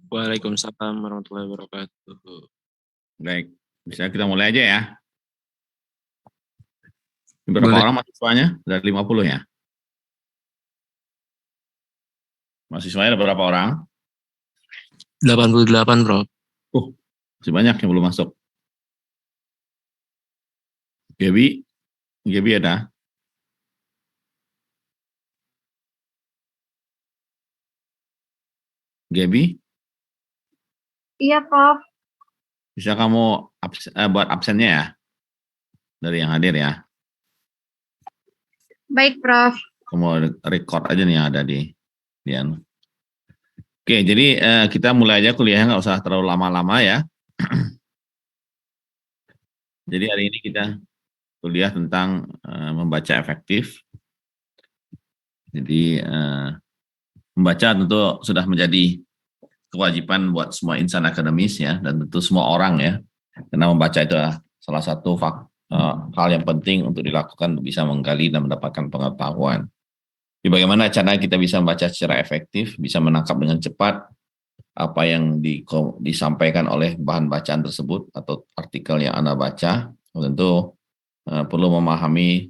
Waalaikumsalam warahmatullahi wabarakatuh. Baik, bisa kita mulai aja ya. Berapa Boleh. orang mahasiswanya? Dari 50 ya? Mahasiswanya ada berapa orang? 88, Bro. Masih banyak yang belum masuk. Gaby ada? Gaby, Iya, Prof. bisa kamu buat absennya ya? Dari yang hadir ya. Baik, Prof. Kamu record aja nih yang ada di Dian. Oke, jadi kita mulai aja kuliahnya, nggak usah terlalu lama-lama ya. Jadi hari ini kita kuliah tentang membaca efektif. Jadi membaca tentu sudah menjadi kewajiban buat semua insan akademis ya, dan tentu semua orang ya, karena membaca itu adalah salah satu hal yang penting untuk dilakukan untuk bisa menggali dan mendapatkan pengetahuan. Jadi bagaimana cara kita bisa membaca secara efektif, bisa menangkap dengan cepat apa yang disampaikan oleh bahan bacaan tersebut atau artikel yang Anda baca. Tentu perlu memahami,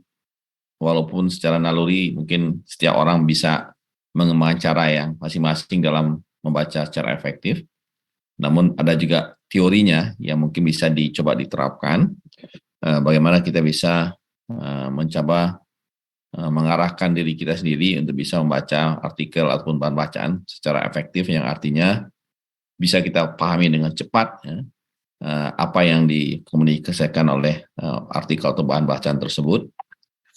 walaupun secara naluri mungkin setiap orang bisa mengembangkan cara yang masing-masing dalam membaca secara efektif, namun ada juga teorinya yang mungkin bisa dicoba diterapkan. Bagaimana kita bisa mencoba mengarahkan diri kita sendiri untuk bisa membaca artikel ataupun bahan bacaan secara efektif, yang artinya bisa kita pahami dengan cepat ya, apa yang dikomunikasikan oleh artikel atau bahan bacaan tersebut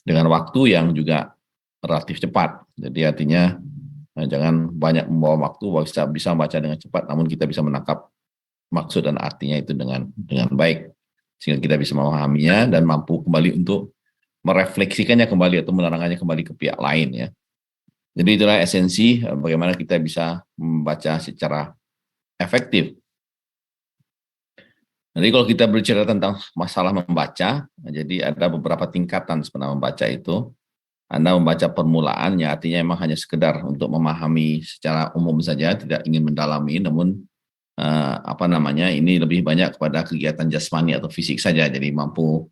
dengan waktu yang juga relatif cepat. Jadi artinya jangan banyak membawa waktu, bisa membaca dengan cepat, namun kita bisa menangkap maksud dan artinya itu dengan baik, sehingga kita bisa memahaminya dan mampu kembali untuk merefleksikannya kembali atau menerangkannya kembali ke pihak lain ya. Jadi itulah esensi bagaimana kita bisa membaca secara efektif. Jadi kalau kita berbicara tentang masalah membaca, jadi ada beberapa tingkatan sebenarnya membaca itu. Anda membaca permulaannya, artinya memang hanya sekedar untuk memahami secara umum saja, tidak ingin mendalami, namun ini lebih banyak kepada kegiatan jasmani atau fisik saja, jadi mampu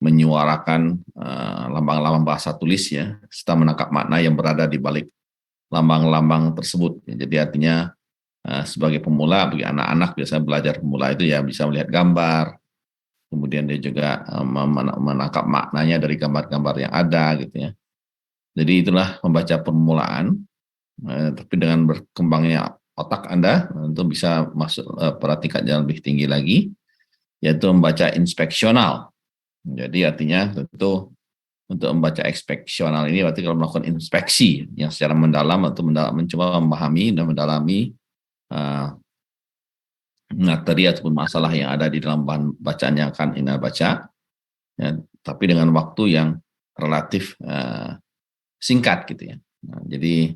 menyuarakan lambang-lambang bahasa tulis ya, serta menangkap makna yang berada di balik lambang-lambang tersebut. Jadi artinya sebagai pemula, bagi anak-anak biasanya belajar pemula itu ya bisa melihat gambar, kemudian dia juga menangkap maknanya dari gambar-gambar yang ada gitu ya. Jadi itulah membaca permulaan, tapi dengan berkembangnya otak Anda untuk bisa masuk pada tingkat yang lebih tinggi lagi, yaitu membaca inspeksional. Jadi artinya tentu untuk membaca inspeksional ini berarti kalau melakukan inspeksi yang secara mendalam atau mencoba memahami dan mendalami materi ataupun masalah yang ada di dalam bahan bacaan yang akan Anda baca, ya, tapi dengan waktu yang relatif singkat gitu ya. Nah, jadi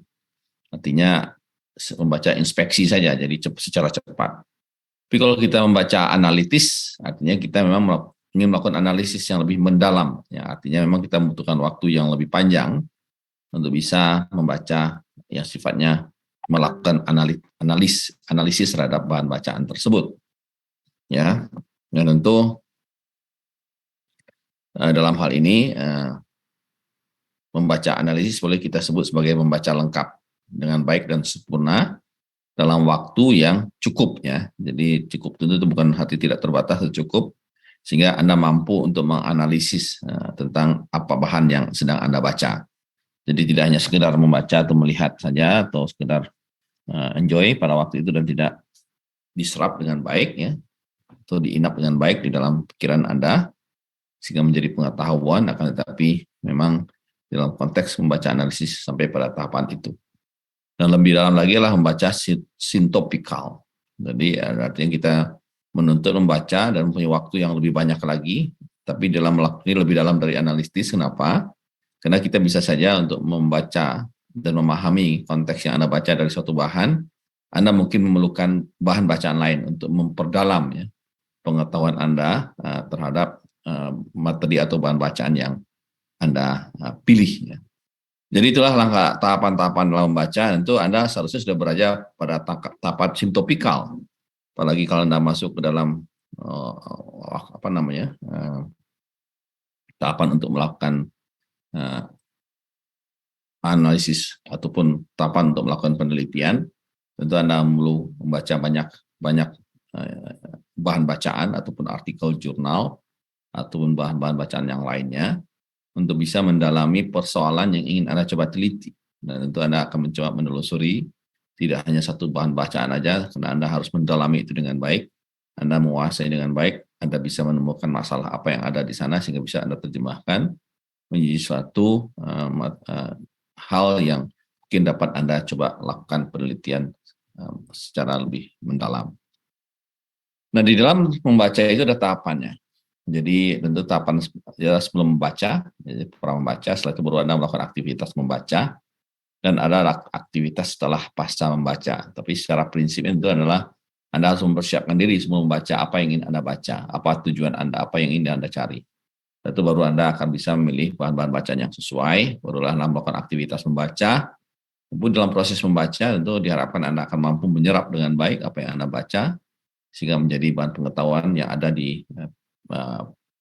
artinya membaca inspeksi saja, jadi secara cepat. Tapi kalau kita membaca analitis, artinya kita memang ingin melakukan analisis yang lebih mendalam. Ya, artinya memang kita membutuhkan waktu yang lebih panjang untuk bisa membaca yang sifatnya melakukan analisis terhadap bahan bacaan tersebut. Ya, dan tentu dalam hal ini membaca analisis boleh kita sebut sebagai membaca lengkap dengan baik dan sempurna dalam waktu yang cukup ya. Jadi cukup tentu itu bukan arti tidak terbatas, cukup sehingga Anda mampu untuk menganalisis tentang apa bahan yang sedang Anda baca. Jadi tidak hanya sekedar membaca atau melihat saja atau sekedar enjoy pada waktu itu dan tidak diserap dengan baik ya, atau diinap dengan baik di dalam pikiran Anda sehingga menjadi pengetahuan, akan tetapi memang dalam konteks membaca analisis sampai pada tahapan itu. Dan lebih dalam lagi adalah membaca sintopikal. Jadi artinya kita menuntut membaca dan punya waktu yang lebih banyak lagi, tapi dalam ini lebih dalam dari analitis. Kenapa? Karena kita bisa saja untuk membaca dan memahami konteks yang Anda baca dari suatu bahan, Anda mungkin memerlukan bahan bacaan lain untuk memperdalam ya, pengetahuan Anda terhadap materi atau bahan bacaan yang Anda pilih. Ya. Jadi itulah langkah tahapan-tahapan dalam membaca. Tentu Anda seharusnya sudah berada pada tahapan simptopikal. Apalagi kalau Anda masuk ke dalam tahapan untuk melakukan eh, analisis ataupun tahapan untuk melakukan penelitian. Tentu Anda perlu membaca banyak bahan bacaan ataupun artikel jurnal ataupun bahan-bahan bacaan yang lainnya untuk bisa mendalami persoalan yang ingin Anda coba teliti. Dan tentu Anda akan mencoba menelusuri tidak hanya satu bahan bacaan aja, karena Anda harus mendalami itu dengan baik, Anda menguasai dengan baik, Anda bisa menemukan masalah apa yang ada di sana sehingga bisa Anda terjemahkan menjadi suatu hal yang mungkin dapat Anda coba lakukan penelitian secara lebih mendalam. Nah, di dalam membaca itu ada tahapannya. Jadi tentu tahapan sebelum membaca, jadi pra membaca, setelah itu baru Anda melakukan aktivitas membaca, dan ada aktivitas setelah pasca membaca. Tapi secara prinsip itu adalah Anda harus mempersiapkan diri sebelum membaca apa yang ingin Anda baca, apa tujuan Anda, apa yang ingin Anda cari. Itu baru Anda akan bisa memilih bahan-bahan bacaan yang sesuai, barulah Anda melakukan aktivitas membaca. Kemudian dalam proses membaca tentu diharapkan Anda akan mampu menyerap dengan baik apa yang Anda baca, sehingga menjadi bahan pengetahuan yang ada di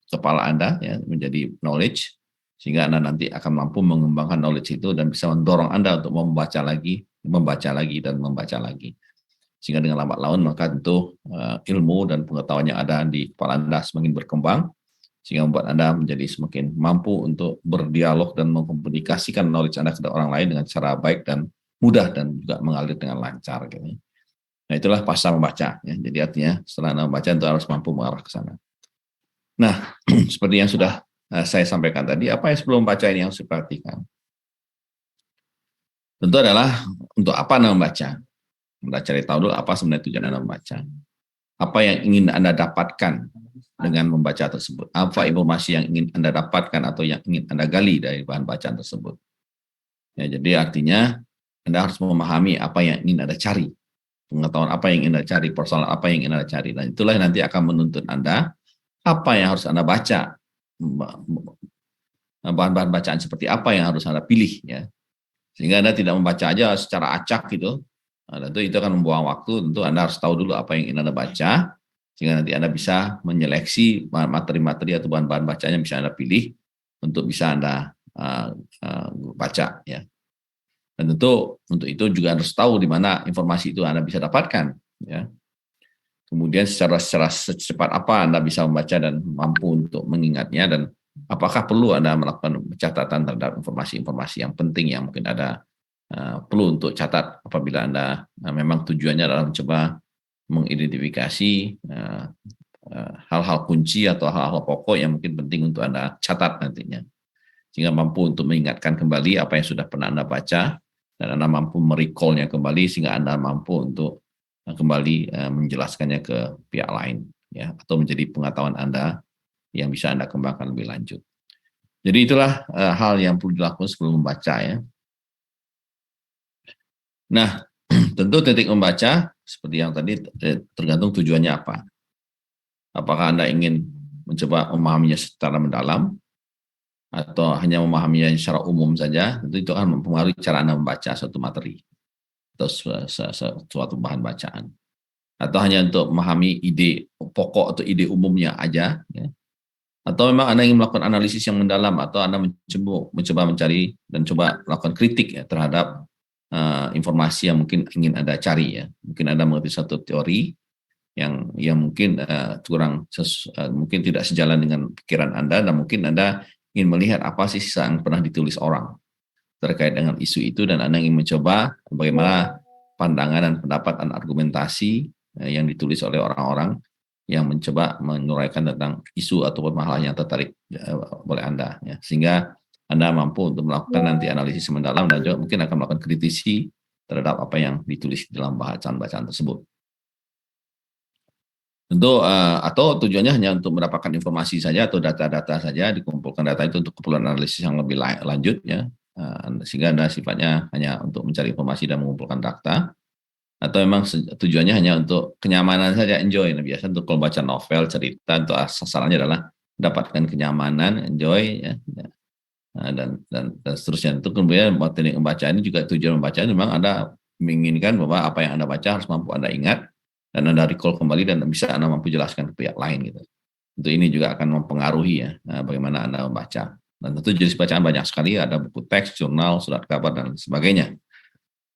kepala Anda, ya, menjadi knowledge, sehingga Anda nanti akan mampu mengembangkan knowledge itu dan bisa mendorong Anda untuk membaca lagi, dan membaca lagi. Sehingga dengan lambat laun maka tentu ilmu dan pengetahuan yang ada di kepala Anda semakin berkembang, sehingga membuat Anda menjadi semakin mampu untuk berdialog dan mengkomunikasikan knowledge Anda ke orang lain dengan cara baik dan mudah dan juga mengalir dengan lancar. Gitu. Nah, itulah pasca membaca. Ya. Jadi artinya setelah Anda membaca itu harus mampu mengarah ke sana. Nah, seperti yang sudah saya sampaikan tadi, apa yang sebelum membaca ini yang harus diperhatikan? Tentu adalah untuk apa Anda membaca. Anda cari tahu dulu apa sebenarnya tujuan Anda membaca. Apa yang ingin Anda dapatkan dengan membaca tersebut. Apa informasi yang ingin Anda dapatkan atau yang ingin Anda gali dari bahan bacaan tersebut. Ya, jadi artinya Anda harus memahami apa yang ingin Anda cari. Pengetahuan apa yang ingin Anda cari, persoalan apa yang ingin Anda cari. Dan itulah nanti akan menuntut Anda apa yang harus Anda baca, bahan-bahan bacaan seperti apa yang harus Anda pilih, ya, sehingga Anda tidak membaca aja secara acak gitu. Nah, itu akan membuang waktu. Tentu Anda harus tahu dulu apa yang ingin Anda baca, sehingga nanti Anda bisa menyeleksi materi-materi atau bahan-bahan bacaan yang bisa Anda pilih untuk bisa Anda baca, ya. Dan tentu untuk itu juga harus tahu di mana informasi itu Anda bisa dapatkan, ya. Kemudian secara secepat apa Anda bisa membaca dan mampu untuk mengingatnya, dan apakah perlu Anda melakukan catatan terhadap informasi-informasi yang penting yang mungkin ada perlu untuk catat apabila Anda memang tujuannya adalah mencoba mengidentifikasi hal-hal kunci atau hal-hal pokok yang mungkin penting untuk Anda catat nantinya. Sehingga mampu untuk mengingatkan kembali apa yang sudah pernah Anda baca, dan Anda mampu merecall-nya kembali sehingga Anda mampu untuk kembali menjelaskannya ke pihak lain, ya, atau menjadi pengetahuan Anda yang bisa Anda kembangkan lebih lanjut. Jadi itulah hal yang perlu dilakukan sebelum membaca, ya. Nah, tentu titik membaca seperti yang tadi tergantung tujuannya apa. Apakah Anda ingin mencoba memahaminya secara mendalam atau hanya memahaminya secara umum saja? Tentu itu akan mempengaruhi cara Anda membaca suatu materi atau suatu bahan bacaan. Atau hanya untuk memahami ide pokok atau ide umumnya aja, ya. Atau memang Anda ingin melakukan analisis yang mendalam, atau Anda mencoba mencari dan coba melakukan kritik, ya, terhadap informasi yang mungkin ingin Anda cari, ya. Mungkin Anda mengerti satu teori yang mungkin mungkin tidak sejalan dengan pikiran Anda, dan mungkin Anda ingin melihat apa sih yang pernah ditulis orang terkait dengan isu itu, dan Anda ingin mencoba bagaimana pandangan dan pendapat dan argumentasi yang ditulis oleh orang-orang yang mencoba menuraikan tentang isu ataupun masalah yang tertarik oleh Anda, ya. Sehingga Anda mampu untuk melakukan nanti analisis mendalam dan juga mungkin akan melakukan kritisi terhadap apa yang ditulis dalam bacaan-bacaan tersebut. Tentu atau tujuannya hanya untuk mendapatkan informasi saja atau data-data saja, dikumpulkan data itu untuk keperluan analisis yang lebih lanjut, ya. Sehingga Anda sifatnya hanya untuk mencari informasi dan mengumpulkan data, atau memang tujuannya hanya untuk kenyamanan saja, enjoy. Nah, biasa untuk kalau baca novel, cerita, itu sasarannya adalah mendapatkan kenyamanan, enjoy, ya. dan seterusnya. Itu kemudian teknik membaca ini juga tujuan membaca memang Anda menginginkan bahwa apa yang Anda baca harus mampu Anda ingat dan Anda recall kembali dan bisa Anda mampu jelaskan ke pihak lain gitu. Tentu ini juga akan mempengaruhi ya bagaimana Anda membaca. Dan tentu jenis bacaan banyak sekali, ada buku teks, jurnal, surat kabar dan sebagainya.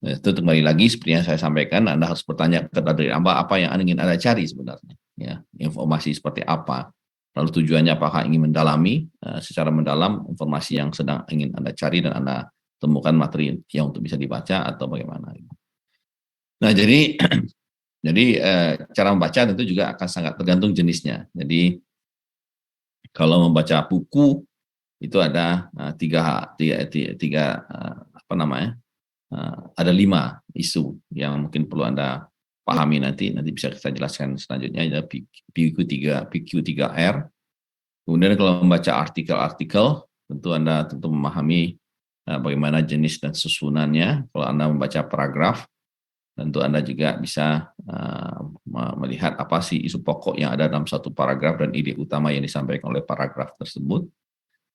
Nah, itu kembali lagi seperti yang saya sampaikan, Anda harus bertanya kepada diri Anda apa yang ingin Anda cari sebenarnya. Ya, informasi seperti apa. Lalu tujuannya apakah ingin mendalami secara mendalam informasi yang sedang ingin Anda cari dan Anda temukan materi yang untuk bisa dibaca atau bagaimana. Nah, jadi cara membaca tentu juga akan sangat tergantung jenisnya. Jadi kalau membaca buku itu ada ada 5 isu yang mungkin perlu Anda pahami nanti bisa kita jelaskan selanjutnya, ada PQ3R. Kemudian kalau membaca artikel-artikel, tentu Anda memahami bagaimana jenis dan susunannya. Kalau Anda membaca paragraf, tentu Anda juga bisa melihat apa sih isu pokok yang ada dalam satu paragraf dan ide utama yang disampaikan oleh paragraf tersebut,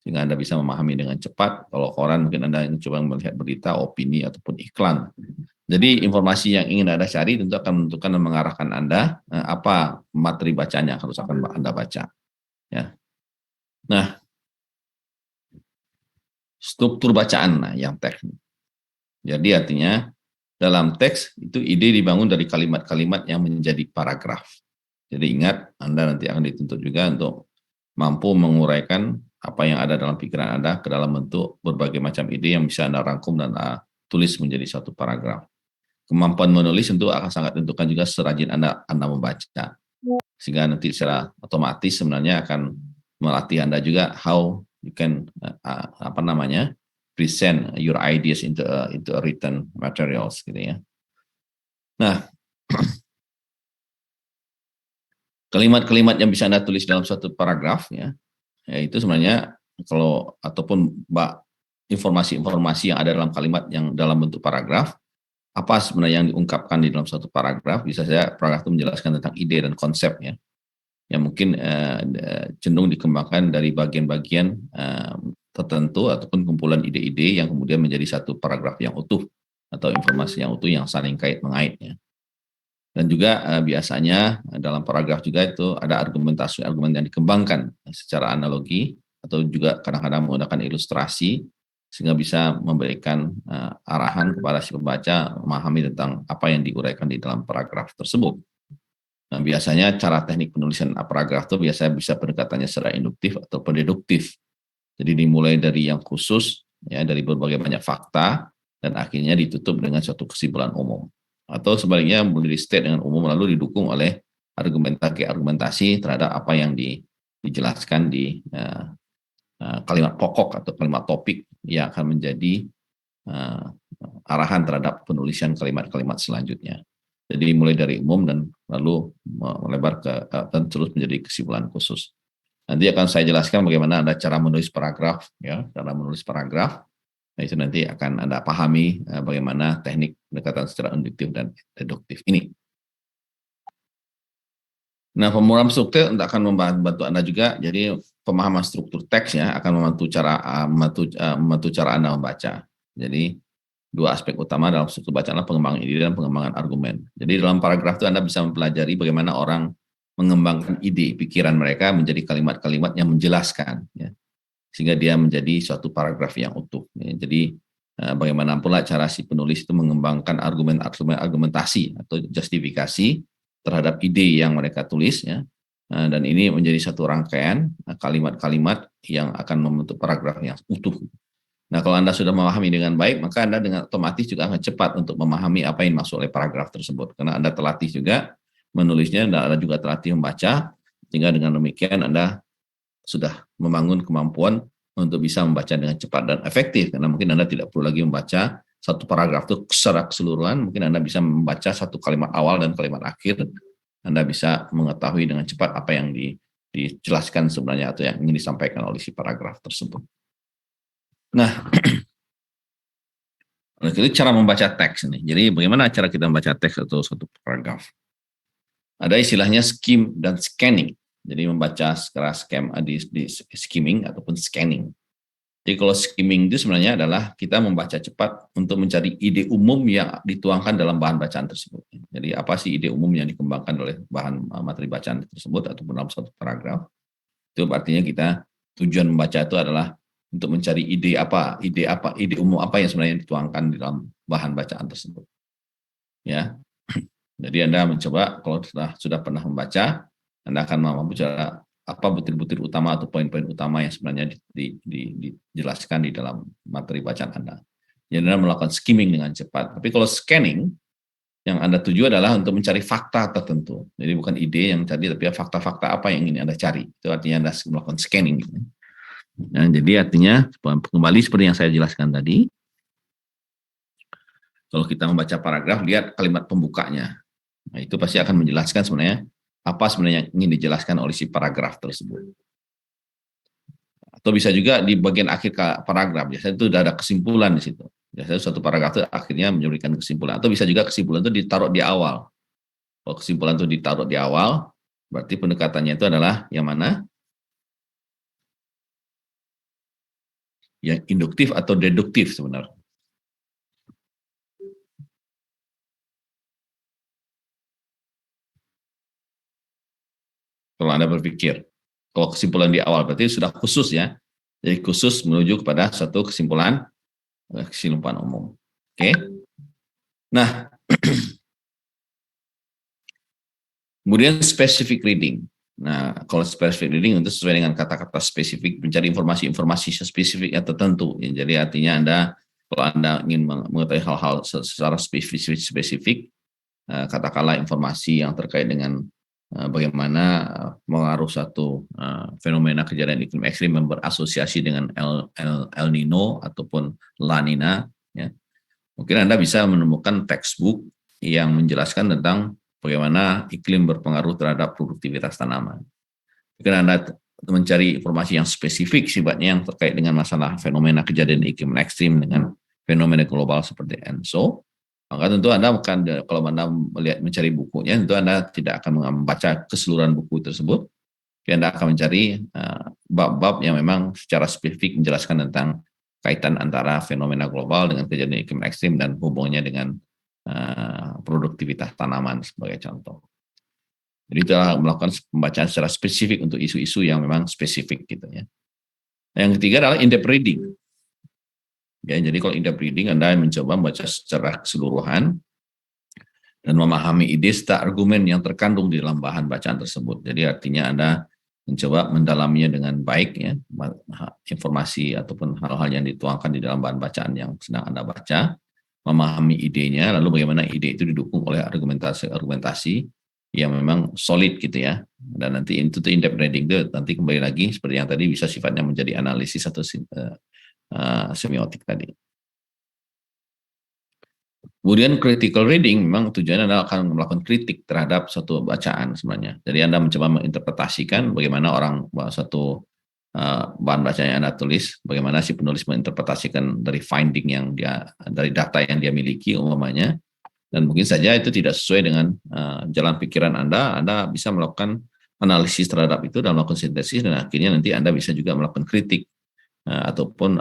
sehingga Anda bisa memahami dengan cepat. Kalau koran mungkin Anda coba melihat berita, opini, ataupun iklan. Jadi informasi yang ingin Anda cari tentu akan menentukan dan mengarahkan Anda apa materi bacaan yang harus akan Anda baca. Ya. Nah, struktur bacaan yang teknik. Jadi artinya dalam teks itu ide dibangun dari kalimat-kalimat yang menjadi paragraf. Jadi ingat, Anda nanti akan dituntut juga untuk mampu menguraikan apa yang ada dalam pikiran Anda ke dalam bentuk berbagai macam ide yang bisa Anda rangkum dan tulis menjadi satu paragraf. Kemampuan menulis tentu akan sangat tentukan juga serajin Anda membaca. Sehingga nanti secara otomatis sebenarnya akan melatih Anda juga how you can present your ideas into a written materials gitu ya. Nah, kalimat-kalimat yang bisa Anda tulis dalam suatu paragraf ya itu sebenarnya ataupun informasi-informasi yang ada dalam kalimat yang dalam bentuk paragraf, apa sebenarnya yang diungkapkan di dalam suatu paragraf. Bisa saja paragraf itu menjelaskan tentang ide dan konsepnya yang mungkin cenderung dikembangkan dari bagian-bagian tertentu ataupun kumpulan ide-ide yang kemudian menjadi satu paragraf yang utuh atau informasi yang utuh yang saling kait-mengaitnya. Dan juga biasanya dalam paragraf juga itu ada argumen yang dikembangkan secara analogi atau juga kadang-kadang menggunakan ilustrasi sehingga bisa memberikan arahan kepada si pembaca memahami tentang apa yang diuraikan di dalam paragraf tersebut. Nah, biasanya cara teknik penulisan paragraf itu biasanya bisa pendekatannya secara induktif atau deduktif. Jadi dimulai dari yang khusus ya, dari berbagai banyak fakta dan akhirnya ditutup dengan suatu kesimpulan umum. Atau sebaliknya boleh di state dengan umum lalu didukung oleh argumentasi terhadap apa yang dijelaskan di kalimat pokok atau kalimat topik yang akan menjadi arahan terhadap penulisan kalimat-kalimat selanjutnya. Jadi mulai dari umum dan lalu melebar dan terus menjadi kesimpulan khusus. Nanti akan saya jelaskan bagaimana ada cara menulis paragraf ya, cara menulis paragraf. Nah, itu nanti akan Anda pahami bagaimana teknik pendekatan secara induktif dan deduktif ini. Nah, pemrograman struktur akan membantu Anda juga. Jadi pemahaman struktur teks ya akan membantu cara Anda membaca. Jadi dua aspek utama dalam struktur bacaan adalah pengembangan ide dan pengembangan argumen. Jadi dalam paragraf itu Anda bisa mempelajari bagaimana orang mengembangkan ide, pikiran mereka menjadi kalimat-kalimat yang menjelaskan ya. Sehingga dia menjadi suatu paragraf yang utuh. Jadi bagaimana pula cara si penulis itu mengembangkan argumentasi atau justifikasi terhadap ide yang mereka tulis ya. Dan ini menjadi satu rangkaian kalimat-kalimat yang akan membentuk paragraf yang utuh. Nah, kalau Anda sudah memahami dengan baik, maka Anda dengan otomatis juga akan cepat untuk memahami apa yang dimaksud oleh paragraf tersebut. Karena Anda terlatih juga menulisnya dan Anda juga terlatih membaca, sehingga dengan demikian Anda sudah membangun kemampuan untuk bisa membaca dengan cepat dan efektif. Karena mungkin Anda tidak perlu lagi membaca satu paragraf itu secara keseluruhan, mungkin Anda bisa membaca satu kalimat awal dan kalimat akhir. Anda bisa mengetahui dengan cepat apa yang dijelaskan sebenarnya atau yang ingin disampaikan oleh si paragraf tersebut. Nah, itu cara membaca teks nih. Jadi bagaimana cara kita membaca teks atau satu paragraf? Ada istilahnya skim dan scanning. Jadi membaca secara di skimming ataupun scanning. Jadi kalau skimming itu sebenarnya adalah kita membaca cepat untuk mencari ide umum yang dituangkan dalam bahan bacaan tersebut. Jadi apa sih ide umum yang dikembangkan oleh bahan materi bacaan tersebut ataupun dalam satu paragraf. Itu artinya kita tujuan membaca itu adalah untuk mencari ide umum apa yang sebenarnya dituangkan di dalam bahan bacaan tersebut. Ya. Jadi Anda mencoba kalau sudah pernah membaca, Anda akan mampu cara apa butir-butir utama atau poin-poin utama yang sebenarnya dijelaskan di dalam materi bacaan Anda. Jadi Anda melakukan skimming dengan cepat. Tapi kalau scanning, yang Anda tuju adalah untuk mencari fakta tertentu. Jadi bukan ide yang tadi, tapi fakta-fakta apa yang ingin Anda cari. Itu artinya Anda melakukan scanning. Nah, jadi artinya kembali seperti yang saya jelaskan tadi, kalau kita membaca paragraf, lihat kalimat pembukanya. Nah, itu pasti akan menjelaskan sebenarnya apa sebenarnya yang ingin dijelaskan oleh si paragraf tersebut. Atau bisa juga di bagian akhir paragraf, biasanya itu sudah ada kesimpulan di situ. Biasanya satu paragraf itu akhirnya memberikan kesimpulan. Atau bisa juga kesimpulan itu ditaruh di awal. Kalau kesimpulan itu ditaruh di awal, berarti pendekatannya itu adalah yang mana? Yang induktif atau deduktif sebenarnya. Kalau Anda berpikir, kalau kesimpulan di awal berarti sudah khusus ya. Jadi khusus menuju kepada satu kesimpulan umum. Oke. Nah, kemudian specific reading. Nah, kalau specific reading itu sesuai dengan kata-kata spesifik, mencari informasi-informasi spesifik yang tertentu. Jadi artinya kalau Anda ingin mengetahui hal-hal secara spesifik, katakanlah informasi yang terkait dengan bagaimana pengaruh satu fenomena kejadian iklim ekstrim yang berasosiasi dengan El Nino ataupun La Nina. Ya. Mungkin Anda bisa menemukan textbook yang menjelaskan tentang bagaimana iklim berpengaruh terhadap produktivitas tanaman. Mungkin Anda mencari informasi yang spesifik sifatnya yang terkait dengan masalah fenomena kejadian iklim ekstrim dengan fenomena global seperti ENSO. Maka tentu Anda kalau Anda mencari bukunya, tentu Anda tidak akan membaca keseluruhan buku tersebut. Anda akan mencari bab-bab yang memang secara spesifik menjelaskan tentang kaitan antara fenomena global dengan kejadian iklim ekstrim dan hubungannya dengan produktivitas tanaman sebagai contoh. Jadi telah melakukan pembacaan secara spesifik untuk isu-isu yang memang spesifik gitu ya. Yang ketiga adalah in-depth reading. Ya, jadi kalau in-depth reading Anda mencoba membaca secara keseluruhan dan memahami ide serta argumen yang terkandung di dalam bahan bacaan tersebut. Jadi artinya Anda mencoba mendalaminya dengan baik ya, informasi ataupun hal-hal yang dituangkan di dalam bahan bacaan yang sedang Anda baca, memahami idenya, lalu bagaimana ide itu didukung oleh argumentasi yang memang solid gitu ya. Dan nanti itu in-depth reading itu nanti kembali lagi seperti yang tadi bisa sifatnya menjadi analisis atau semiotik tadi. Kemudian critical reading memang tujuannya adalah akan melakukan kritik terhadap suatu bacaan sebenarnya. Jadi Anda mencoba menginterpretasikan bagaimana satu bahan bacaan yang Anda tulis, bagaimana si penulis menginterpretasikan dari finding yang dari data yang dia miliki umpamanya, dan mungkin saja itu tidak sesuai dengan jalan pikiran Anda bisa melakukan analisis terhadap itu dan melakukan sintesis, dan akhirnya nanti Anda bisa juga melakukan kritik ataupun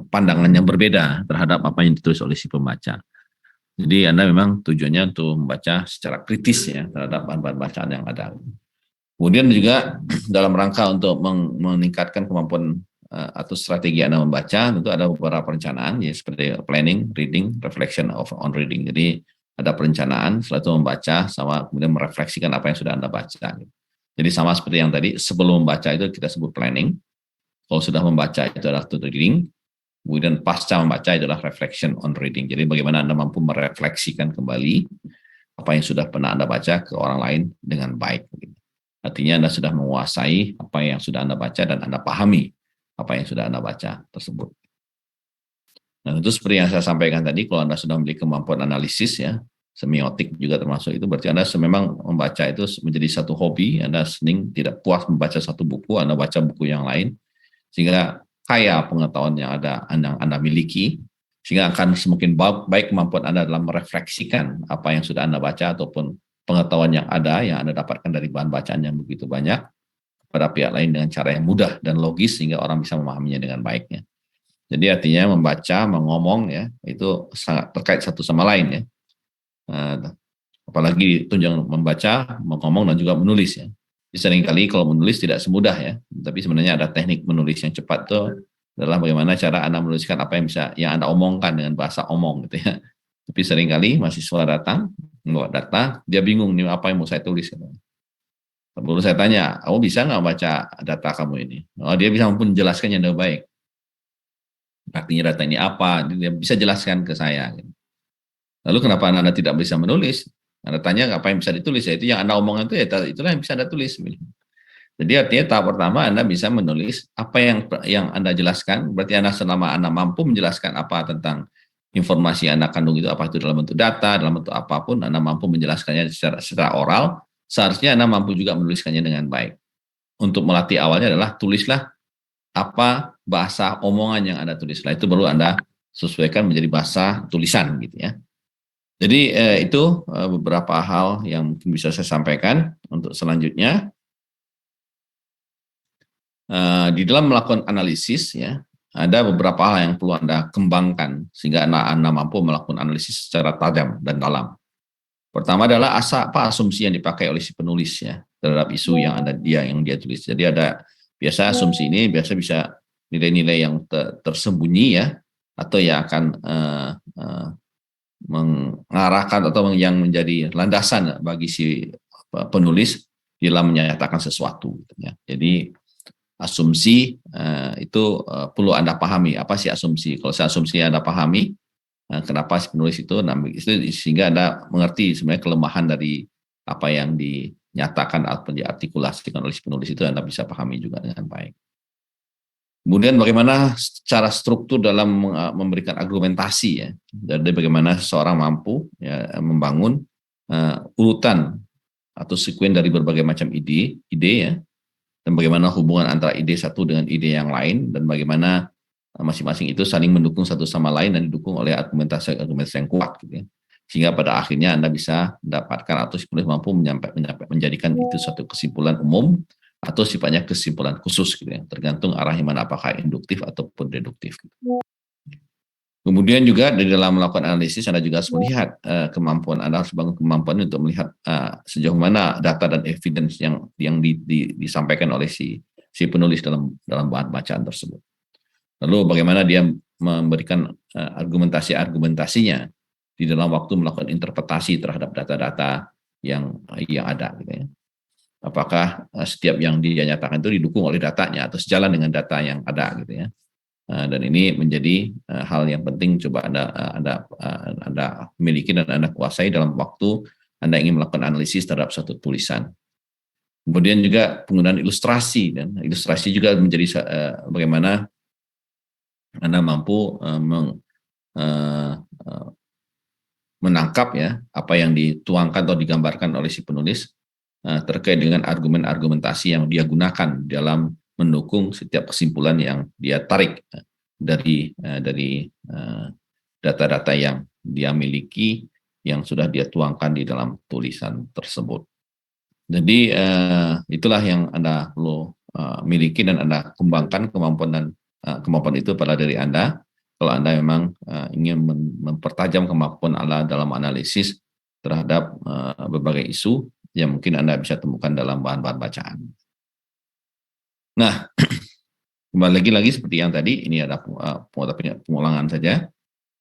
pandangan yang berbeda terhadap apa yang ditulis oleh si pembaca. Jadi Anda memang tujuannya untuk membaca secara kritis ya terhadap bahan-bahan bacaan yang ada. Kemudian juga dalam rangka untuk meningkatkan kemampuan atau strategi Anda membaca, tentu ada beberapa perencanaan ya seperti planning, reading, reflection on reading. Jadi ada perencanaan, setelah itu membaca sama kemudian merefleksikan apa yang sudah Anda baca. Jadi sama seperti yang tadi, sebelum membaca itu kita sebut planning. Kalau sudah membaca itu adalah to reading, kemudian pasca membaca adalah reflection on reading. Jadi bagaimana Anda mampu merefleksikan kembali apa yang sudah pernah Anda baca ke orang lain dengan baik. Artinya Anda sudah menguasai apa yang sudah Anda baca dan Anda pahami apa yang sudah Anda baca tersebut. Nah itu seperti yang saya sampaikan tadi, kalau Anda sudah memiliki kemampuan analisis ya, semiotik juga termasuk itu, berarti Anda memang membaca itu menjadi satu hobi. Anda sering tidak puas membaca satu buku, Anda baca buku yang lain, sehingga kaya pengetahuan yang Anda miliki, sehingga akan semakin baik kemampuan Anda dalam merefleksikan apa yang sudah Anda baca ataupun pengetahuan yang Anda dapatkan dari bahan bacaan yang begitu banyak pada pihak lain dengan cara yang mudah dan logis sehingga orang bisa memahaminya dengan baiknya. Jadi artinya membaca, mengomong ya, itu sangat terkait satu sama lain ya. Apalagi tunjang membaca, mengomong dan juga menulis ya. Jadi seringkali kalau menulis tidak semudah ya, tapi sebenarnya ada teknik menulis yang cepat tuh adalah bagaimana cara Anda menuliskan apa yang Anda omongkan dengan bahasa omong gitu ya. Tapi seringkali mahasiswa datang, membawa data, dia bingung nih apa yang mau saya tulis. Lalu saya tanya, kamu bisa nggak baca data kamu ini? Oh, dia bisa pun menjelaskannya dengan baik. Artinya data ini apa? Dia bisa jelaskan ke saya. Lalu kenapa Anda tidak bisa menulis? Anda tanya apa yang bisa ditulis? Ya itu yang Anda omongkan itu ya itulah yang bisa Anda tulis. Jadi artinya tahap pertama Anda bisa menulis apa yang Anda jelaskan. Berarti selama Anda mampu menjelaskan apa tentang informasi yang Anda kandung itu, apa itu dalam bentuk data, dalam bentuk apapun, Anda mampu menjelaskannya secara oral. Seharusnya Anda mampu juga menuliskannya dengan baik. Untuk melatih awalnya adalah tulislah apa bahasa omongan yang Anda tulis. Setelah itu baru Anda sesuaikan menjadi bahasa tulisan gitu ya. Jadi itu beberapa hal yang mungkin bisa saya sampaikan. Untuk selanjutnya, di dalam melakukan analisis ya, ada beberapa hal yang perlu Anda kembangkan sehingga Anda mampu melakukan analisis secara tajam dan dalam. Pertama adalah asumsi yang dipakai oleh si penulis ya terhadap isu yang dia tulis. Jadi ada biasa asumsi ini biasa bisa nilai-nilai yang tersembunyi ya, atau yang akan mengarahkan atau yang menjadi landasan bagi si penulis dalam menyatakan sesuatu. Ya. Jadi asumsi itu perlu Anda pahami. Apa sih asumsi? Kalau saya asumsi Anda pahami, kenapa si penulis itu sehingga Anda mengerti sebenarnya kelemahan dari apa yang dinyatakan atau diartikulasikan oleh si penulis itu Anda bisa pahami juga dengan baik. Kemudian bagaimana cara struktur dalam memberikan argumentasi ya, dari bagaimana seseorang mampu ya, membangun urutan atau sekuen dari berbagai macam ide ya, dan bagaimana hubungan antara ide satu dengan ide yang lain, dan bagaimana masing-masing itu saling mendukung satu sama lain dan didukung oleh argumentasi yang kuat gitu ya. Sehingga pada akhirnya Anda bisa mendapatkan atau si penulis mampu menjadikan itu suatu kesimpulan umum atau sifatnya kesimpulan khusus gitu ya, tergantung arahnya mana, apakah induktif ataupun deduktif. Gitu. Kemudian juga di dalam melakukan analisis Anda juga harus melihat kemampuan Anda harus bangun kemampuan untuk melihat sejauh mana data dan evidence yang disampaikan oleh si penulis dalam bahan bacaan tersebut. Lalu bagaimana dia memberikan argumentasinya di dalam waktu melakukan interpretasi terhadap data-data yang ada gitu ya. Apakah setiap yang dia nyatakan itu didukung oleh datanya atau sejalan dengan data yang ada gitu ya. Dan ini menjadi hal yang penting coba Anda miliki dan Anda kuasai dalam waktu Anda ingin melakukan analisis terhadap suatu tulisan. Kemudian juga penggunaan ilustrasi, dan ilustrasi juga menjadi bagaimana Anda mampu menangkap ya apa yang dituangkan atau digambarkan oleh si penulis terkait dengan argumentasi yang dia gunakan dalam mendukung setiap kesimpulan yang dia tarik dari data-data yang dia miliki yang sudah dia tuangkan di dalam tulisan tersebut. Jadi itulah yang Anda perlu miliki dan Anda kembangkan kemampuan itu pada diri Anda. Kalau Anda memang ingin mempertajam kemampuan Anda dalam analisis terhadap berbagai isu yang mungkin Anda bisa temukan dalam bahan-bahan bacaan. Nah, kembali lagi seperti yang tadi, ini ada pengulangan saja.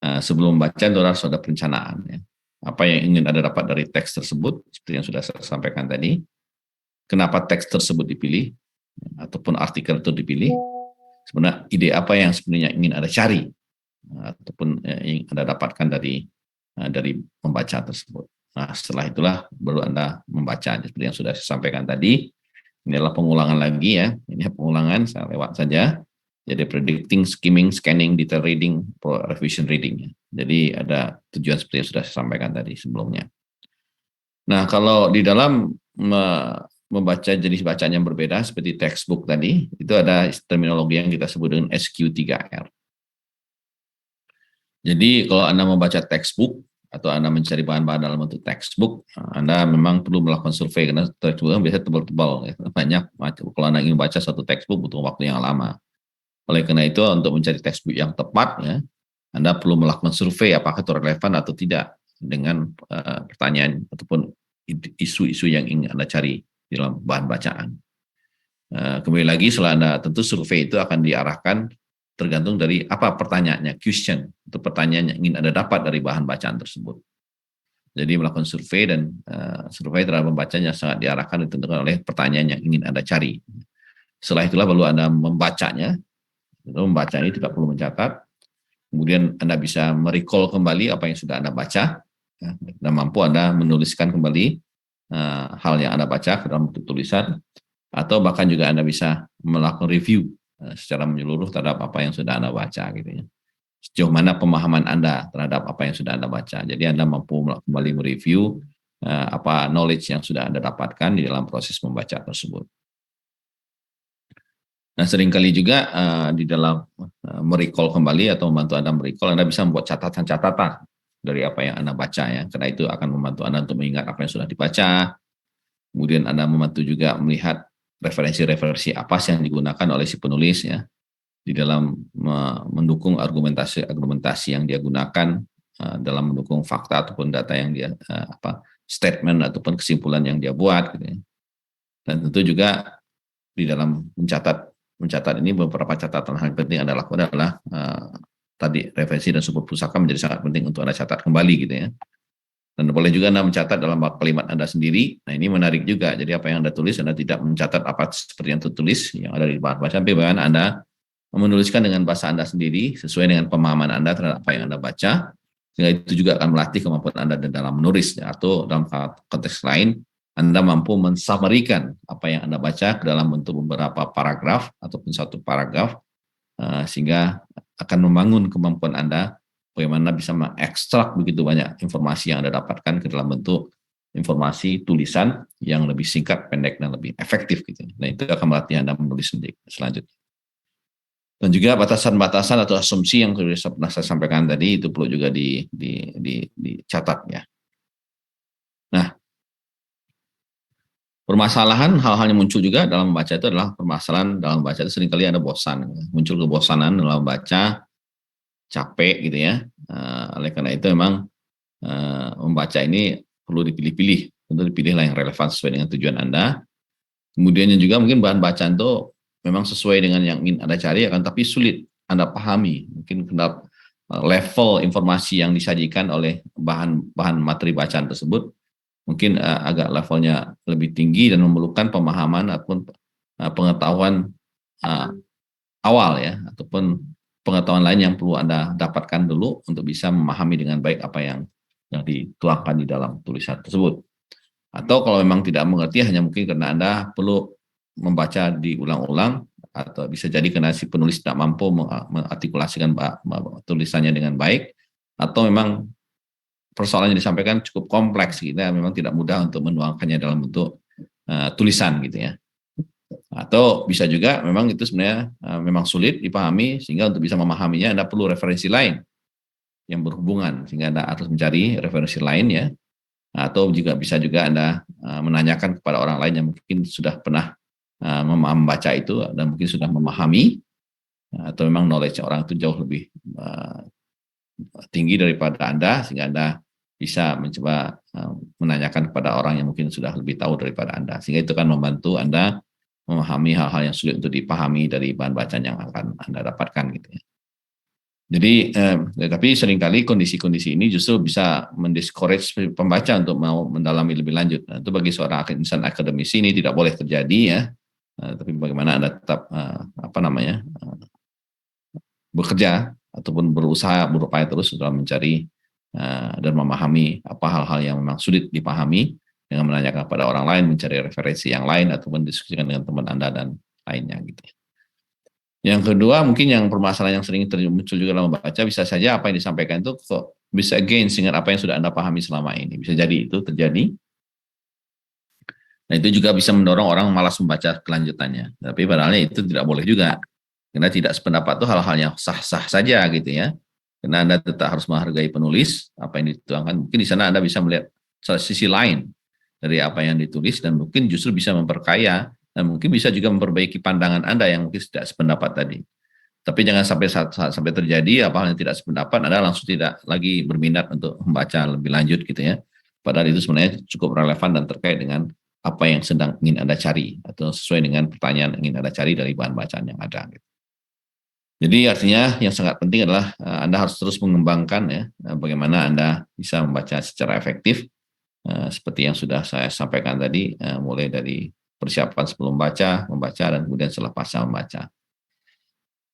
Sebelum membaca, harus ada perencanaan. Ya. Apa yang ingin Anda dapat dari teks tersebut, seperti yang sudah saya sampaikan tadi. Kenapa teks tersebut dipilih, ataupun artikel itu dipilih. Sebenarnya ide apa yang sebenarnya ingin Anda cari, ataupun yang Anda dapatkan dari membaca tersebut. Nah, setelah itulah baru Anda membaca, seperti yang sudah saya sampaikan tadi. Ini adalah pengulangan lagi ya. Ini pengulangan, saya lewat saja. Jadi predicting, skimming, scanning, detail reading, revision reading. Jadi ada tujuan seperti yang sudah saya sampaikan tadi sebelumnya. Nah, kalau di dalam membaca jenis bacaan yang berbeda seperti textbook tadi, itu ada terminologi yang kita sebut dengan SQ3R. Jadi kalau Anda membaca textbook atau Anda mencari bahan-bahan dalam bentuk textbook, Anda memang perlu melakukan survei karena textbook biasanya tebal-tebal, ya. Banyak. Kalau Anda ingin baca satu textbook butuh waktu yang lama. Oleh karena itu, untuk mencari textbook yang tepat, ya, Anda perlu melakukan survei apakah itu relevan atau tidak dengan pertanyaan ataupun isu-isu yang ingin Anda cari di dalam bahan bacaan. Kembali lagi, setelah Anda tentu survei itu akan diarahkan tergantung dari apa pertanyaannya, question, atau pertanyaan yang ingin Anda dapat dari bahan bacaan tersebut. Jadi melakukan survei dan survei terhadap pembacanya sangat diarahkan ditentukan oleh pertanyaan yang ingin Anda cari. Setelah itulah baru Anda membacanya. Membaca ini tidak perlu mencatat. Kemudian Anda bisa merecall kembali apa yang sudah Anda baca, ya, dan mampu Anda menuliskan kembali hal yang Anda baca ke dalam bentuk tulisan, atau bahkan juga Anda bisa melakukan review secara menyeluruh terhadap apa yang sudah Anda baca, gitu ya. Sejauh mana pemahaman Anda terhadap apa yang sudah Anda baca. Jadi Anda mampu kembali mereview apa knowledge yang sudah Anda dapatkan di dalam proses membaca tersebut. Nah, seringkali juga di dalam merecall kembali atau membantu Anda merecall, Anda bisa membuat catatan-catatan dari apa yang Anda baca, ya. Karena itu akan membantu Anda untuk mengingat apa yang sudah dibaca. Kemudian Anda membantu juga melihat referensi-referensi apa sih yang digunakan oleh si penulis, ya, di dalam mendukung argumentasi yang dia gunakan dalam mendukung fakta ataupun data yang dia statement ataupun kesimpulan yang dia buat, gitu ya. Dan tentu juga di dalam mencatat ini beberapa catatan hal penting Anda lakukan adalah tadi referensi dan sumber pusaka menjadi sangat penting untuk Anda catat kembali, gitu ya. Dan boleh juga Anda mencatat dalam kalimat Anda sendiri. Nah, ini menarik juga. Jadi apa yang Anda tulis, Anda tidak mencatat apa seperti yang tertulis yang ada di bahan bacaan, tapi bahkan Anda menuliskan dengan bahasa Anda sendiri sesuai dengan pemahaman Anda terhadap apa yang Anda baca. Sehingga itu juga akan melatih kemampuan Anda dalam menulis, ya, atau dalam konteks lain Anda mampu mensummarikan apa yang Anda baca ke dalam bentuk beberapa paragraf ataupun satu paragraf, sehingga akan membangun kemampuan Anda bagaimana bisa mengekstrak begitu banyak informasi yang Anda dapatkan ke dalam bentuk informasi tulisan yang lebih singkat, pendek, dan lebih efektif, gitu. Nah, itu akan melatih Anda menulis selanjutnya. Dan juga batasan-batasan atau asumsi yang pernah saya sampaikan tadi itu perlu juga dicatat, ya. Nah, permasalahan hal-hal yang muncul juga dalam membaca itu adalah permasalahan dalam membaca itu seringkali ada bosan, muncul kebosanan dalam membaca, capek, gitu ya. Oleh karena itu memang membaca ini perlu dipilih-pilih, tentu dipilihlah yang relevan sesuai dengan tujuan Anda. Kemudian juga mungkin bahan bacaan itu memang sesuai dengan yang ingin Anda cari, akan tapi sulit Anda pahami. Mungkin level informasi yang disajikan oleh bahan materi bacaan tersebut mungkin agak levelnya lebih tinggi dan memerlukan pemahaman ataupun pengetahuan awal, ya, ataupun pengetahuan lain yang perlu Anda dapatkan dulu untuk bisa memahami dengan baik apa yang dituangkan di dalam tulisan tersebut. Atau kalau memang tidak mengerti, hanya mungkin karena Anda perlu membaca diulang-ulang, atau bisa jadi karena si penulis tidak mampu mengartikulasikan tulisannya dengan baik, atau memang persoalan yang disampaikan cukup kompleks, gitu ya, memang tidak mudah untuk menuangkannya dalam bentuk tulisan, gitu ya. Atau bisa juga memang itu sebenarnya memang sulit dipahami, sehingga untuk bisa memahaminya Anda perlu referensi lain yang berhubungan, sehingga Anda harus mencari referensi lain, ya. Atau juga bisa juga Anda menanyakan kepada orang lain yang mungkin sudah pernah membaca itu dan mungkin sudah memahami, atau memang knowledge orang itu jauh lebih tinggi daripada Anda, sehingga Anda bisa mencoba menanyakan kepada orang yang mungkin sudah lebih tahu daripada Anda, sehingga itu kan membantu Anda memahami hal-hal yang sulit untuk dipahami dari bahan bacaan yang akan Anda dapatkan, gitu ya. Jadi, tapi seringkali kondisi-kondisi ini justru bisa mendiscourage pembaca untuk mau mendalami lebih lanjut. Nah, itu bagi seorang insan akademisi ini tidak boleh terjadi, ya. Tapi bagaimana Anda tetap bekerja ataupun berupaya terus dalam mencari dan memahami apa hal-hal yang memang sulit dipahami dengan menanyakan kepada orang lain, mencari referensi yang lain, ataupun diskusikan dengan teman Anda dan lainnya, gitu. Yang kedua, mungkin yang permasalahan yang sering muncul juga dalam membaca, bisa saja apa yang disampaikan itu kok bisa against dengan apa yang sudah Anda pahami selama ini. Bisa jadi itu terjadi. Nah, itu juga bisa mendorong orang malas membaca kelanjutannya. Tapi padahal itu tidak boleh juga. Karena tidak sependapat itu hal-hal yang sah-sah saja, gitu ya. Karena Anda tetap harus menghargai penulis, apa yang dituangkan. Mungkin di sana Anda bisa melihat sisi lain dari apa yang ditulis, dan mungkin justru bisa memperkaya, dan mungkin bisa juga memperbaiki pandangan Anda yang mungkin tidak sependapat tadi. Tapi jangan sampai terjadi apa yang tidak sependapat, Anda langsung tidak lagi berminat untuk membaca lebih lanjut gitu ya. Padahal itu sebenarnya cukup relevan dan terkait dengan apa yang sedang ingin Anda cari atau sesuai dengan pertanyaan yang ingin Anda cari dari bahan bacaan yang ada. Gitu. Jadi artinya yang sangat penting adalah Anda harus terus mengembangkan ya bagaimana Anda bisa membaca secara efektif seperti yang sudah saya sampaikan tadi, mulai dari persiapan sebelum membaca dan kemudian setelah pasca membaca.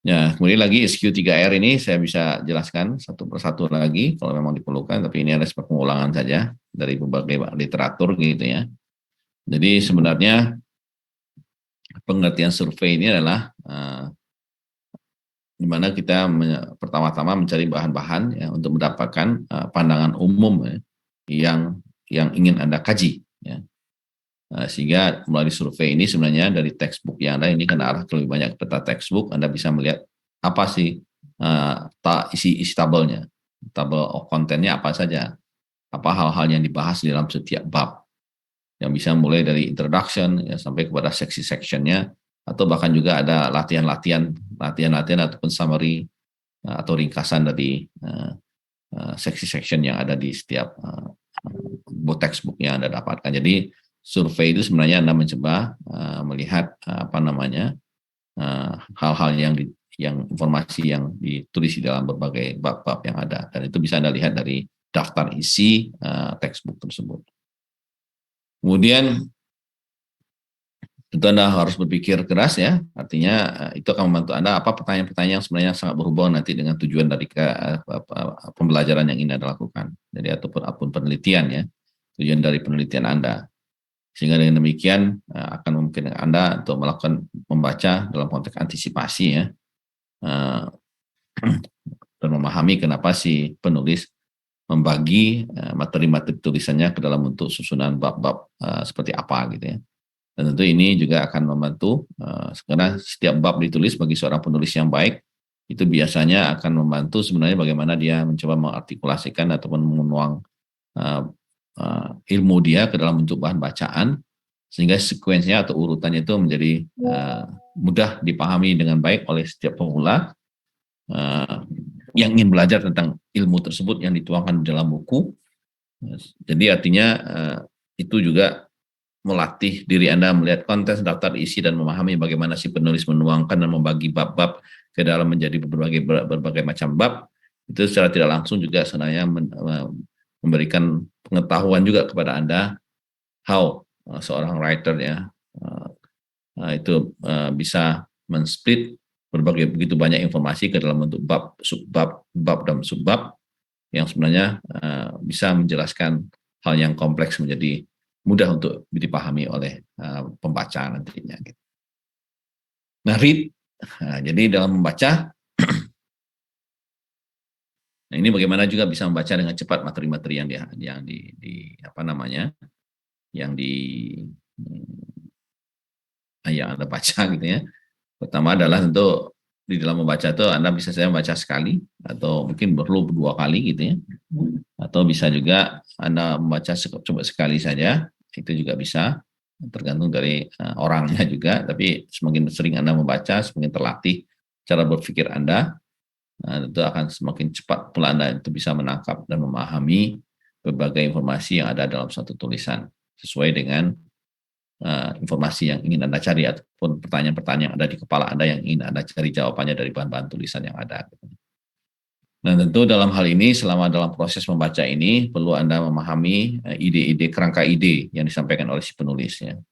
Ya, kemudian lagi SQ3R ini saya bisa jelaskan satu persatu lagi kalau memang diperlukan, tapi ini adalah sebuah pengulangan saja dari berbagai literatur gitu ya. Jadi sebenarnya pengertian survei ini adalah di mana kita pertama-tama mencari bahan-bahan ya, untuk mendapatkan pandangan umum ya, yang ingin Anda kaji. Ya. Sehingga melalui survei ini sebenarnya dari textbook yang ada ini kan arah ke lebih banyak peta textbook, Anda bisa melihat apa sih isi tabelnya, tabel of content-nya apa saja, apa hal-hal yang dibahas di dalam setiap bab, yang bisa mulai dari introduction ya, sampai kepada section-nya, atau bahkan juga ada latihan-latihan ataupun summary atau ringkasan dari section yang ada di setiap textbook yang Anda dapatkan. Jadi survei itu sebenarnya Anda mencoba melihat hal-hal yang informasi yang ditulis di dalam berbagai bab-bab yang ada, dan itu bisa Anda lihat dari daftar isi textbook tersebut. Kemudian tentu Anda harus berpikir keras ya, artinya itu akan membantu Anda apa pertanyaan-pertanyaan yang sebenarnya sangat berhubungan nanti dengan tujuan dari pembelajaran yang ingin Anda lakukan. Jadi ataupun penelitian ya, tujuan dari penelitian Anda. Sehingga dengan demikian akan memungkinkan Anda untuk melakukan membaca dalam konteks antisipasi ya, dan memahami kenapa si penulis membagi materi-materi tulisannya ke dalam bentuk susunan bab-bab seperti apa gitu ya. Dan tentu ini juga akan membantu karena setiap bab ditulis bagi seorang penulis yang baik itu biasanya akan membantu sebenarnya bagaimana dia mencoba mengartikulasikan ataupun menuang ilmu dia ke dalam bentuk bahan bacaan sehingga sekuensinya atau urutannya itu menjadi mudah dipahami dengan baik oleh setiap pemula yang ingin belajar tentang ilmu tersebut yang dituangkan di dalam buku. Jadi artinya itu juga melatih diri Anda melihat konten daftar isi dan memahami bagaimana si penulis menuangkan dan membagi bab-bab ke dalam menjadi berbagai macam bab. Itu secara tidak langsung juga sebenarnya memberikan pengetahuan juga kepada Anda how seorang writer ya itu bisa men-split begitu banyak informasi ke dalam bentuk bab, subbab, bab dan subbab yang sebenarnya bisa menjelaskan hal yang kompleks menjadi mudah untuk dipahami oleh pembaca nantinya. Nah, read. Jadi dalam membaca, nah ini bagaimana juga bisa membaca dengan cepat materi-materi yang Anda baca gitu ya. Pertama adalah tentu di dalam membaca itu Anda bisa saja membaca sekali atau mungkin perlu 2 kali gitu ya. Atau bisa juga Anda membaca coba sekali saja, itu juga bisa, tergantung dari orangnya juga, tapi semakin sering Anda membaca, semakin terlatih cara berpikir Anda, itu akan semakin cepat pula Anda itu bisa menangkap dan memahami berbagai informasi yang ada dalam satu tulisan, sesuai dengan informasi yang ingin Anda cari ataupun pertanyaan-pertanyaan yang ada di kepala Anda yang ingin Anda cari jawabannya dari bahan-bahan tulisan yang ada. Nah, tentu dalam hal ini selama dalam proses membaca ini perlu Anda memahami ide-ide, kerangka ide yang disampaikan oleh si penulisnya.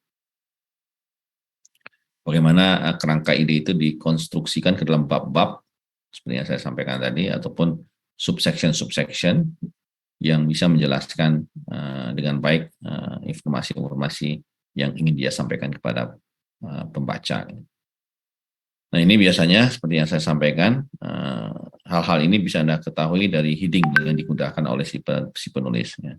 Bagaimana kerangka ide itu dikonstruksikan ke dalam bab-bab seperti yang saya sampaikan tadi, ataupun subsection yang bisa menjelaskan dengan baik informasi-informasi yang ingin dia sampaikan kepada pembaca. Nah, ini biasanya seperti yang saya sampaikan, hal-hal ini bisa Anda ketahui dari heading yang digunakan oleh si penulisnya.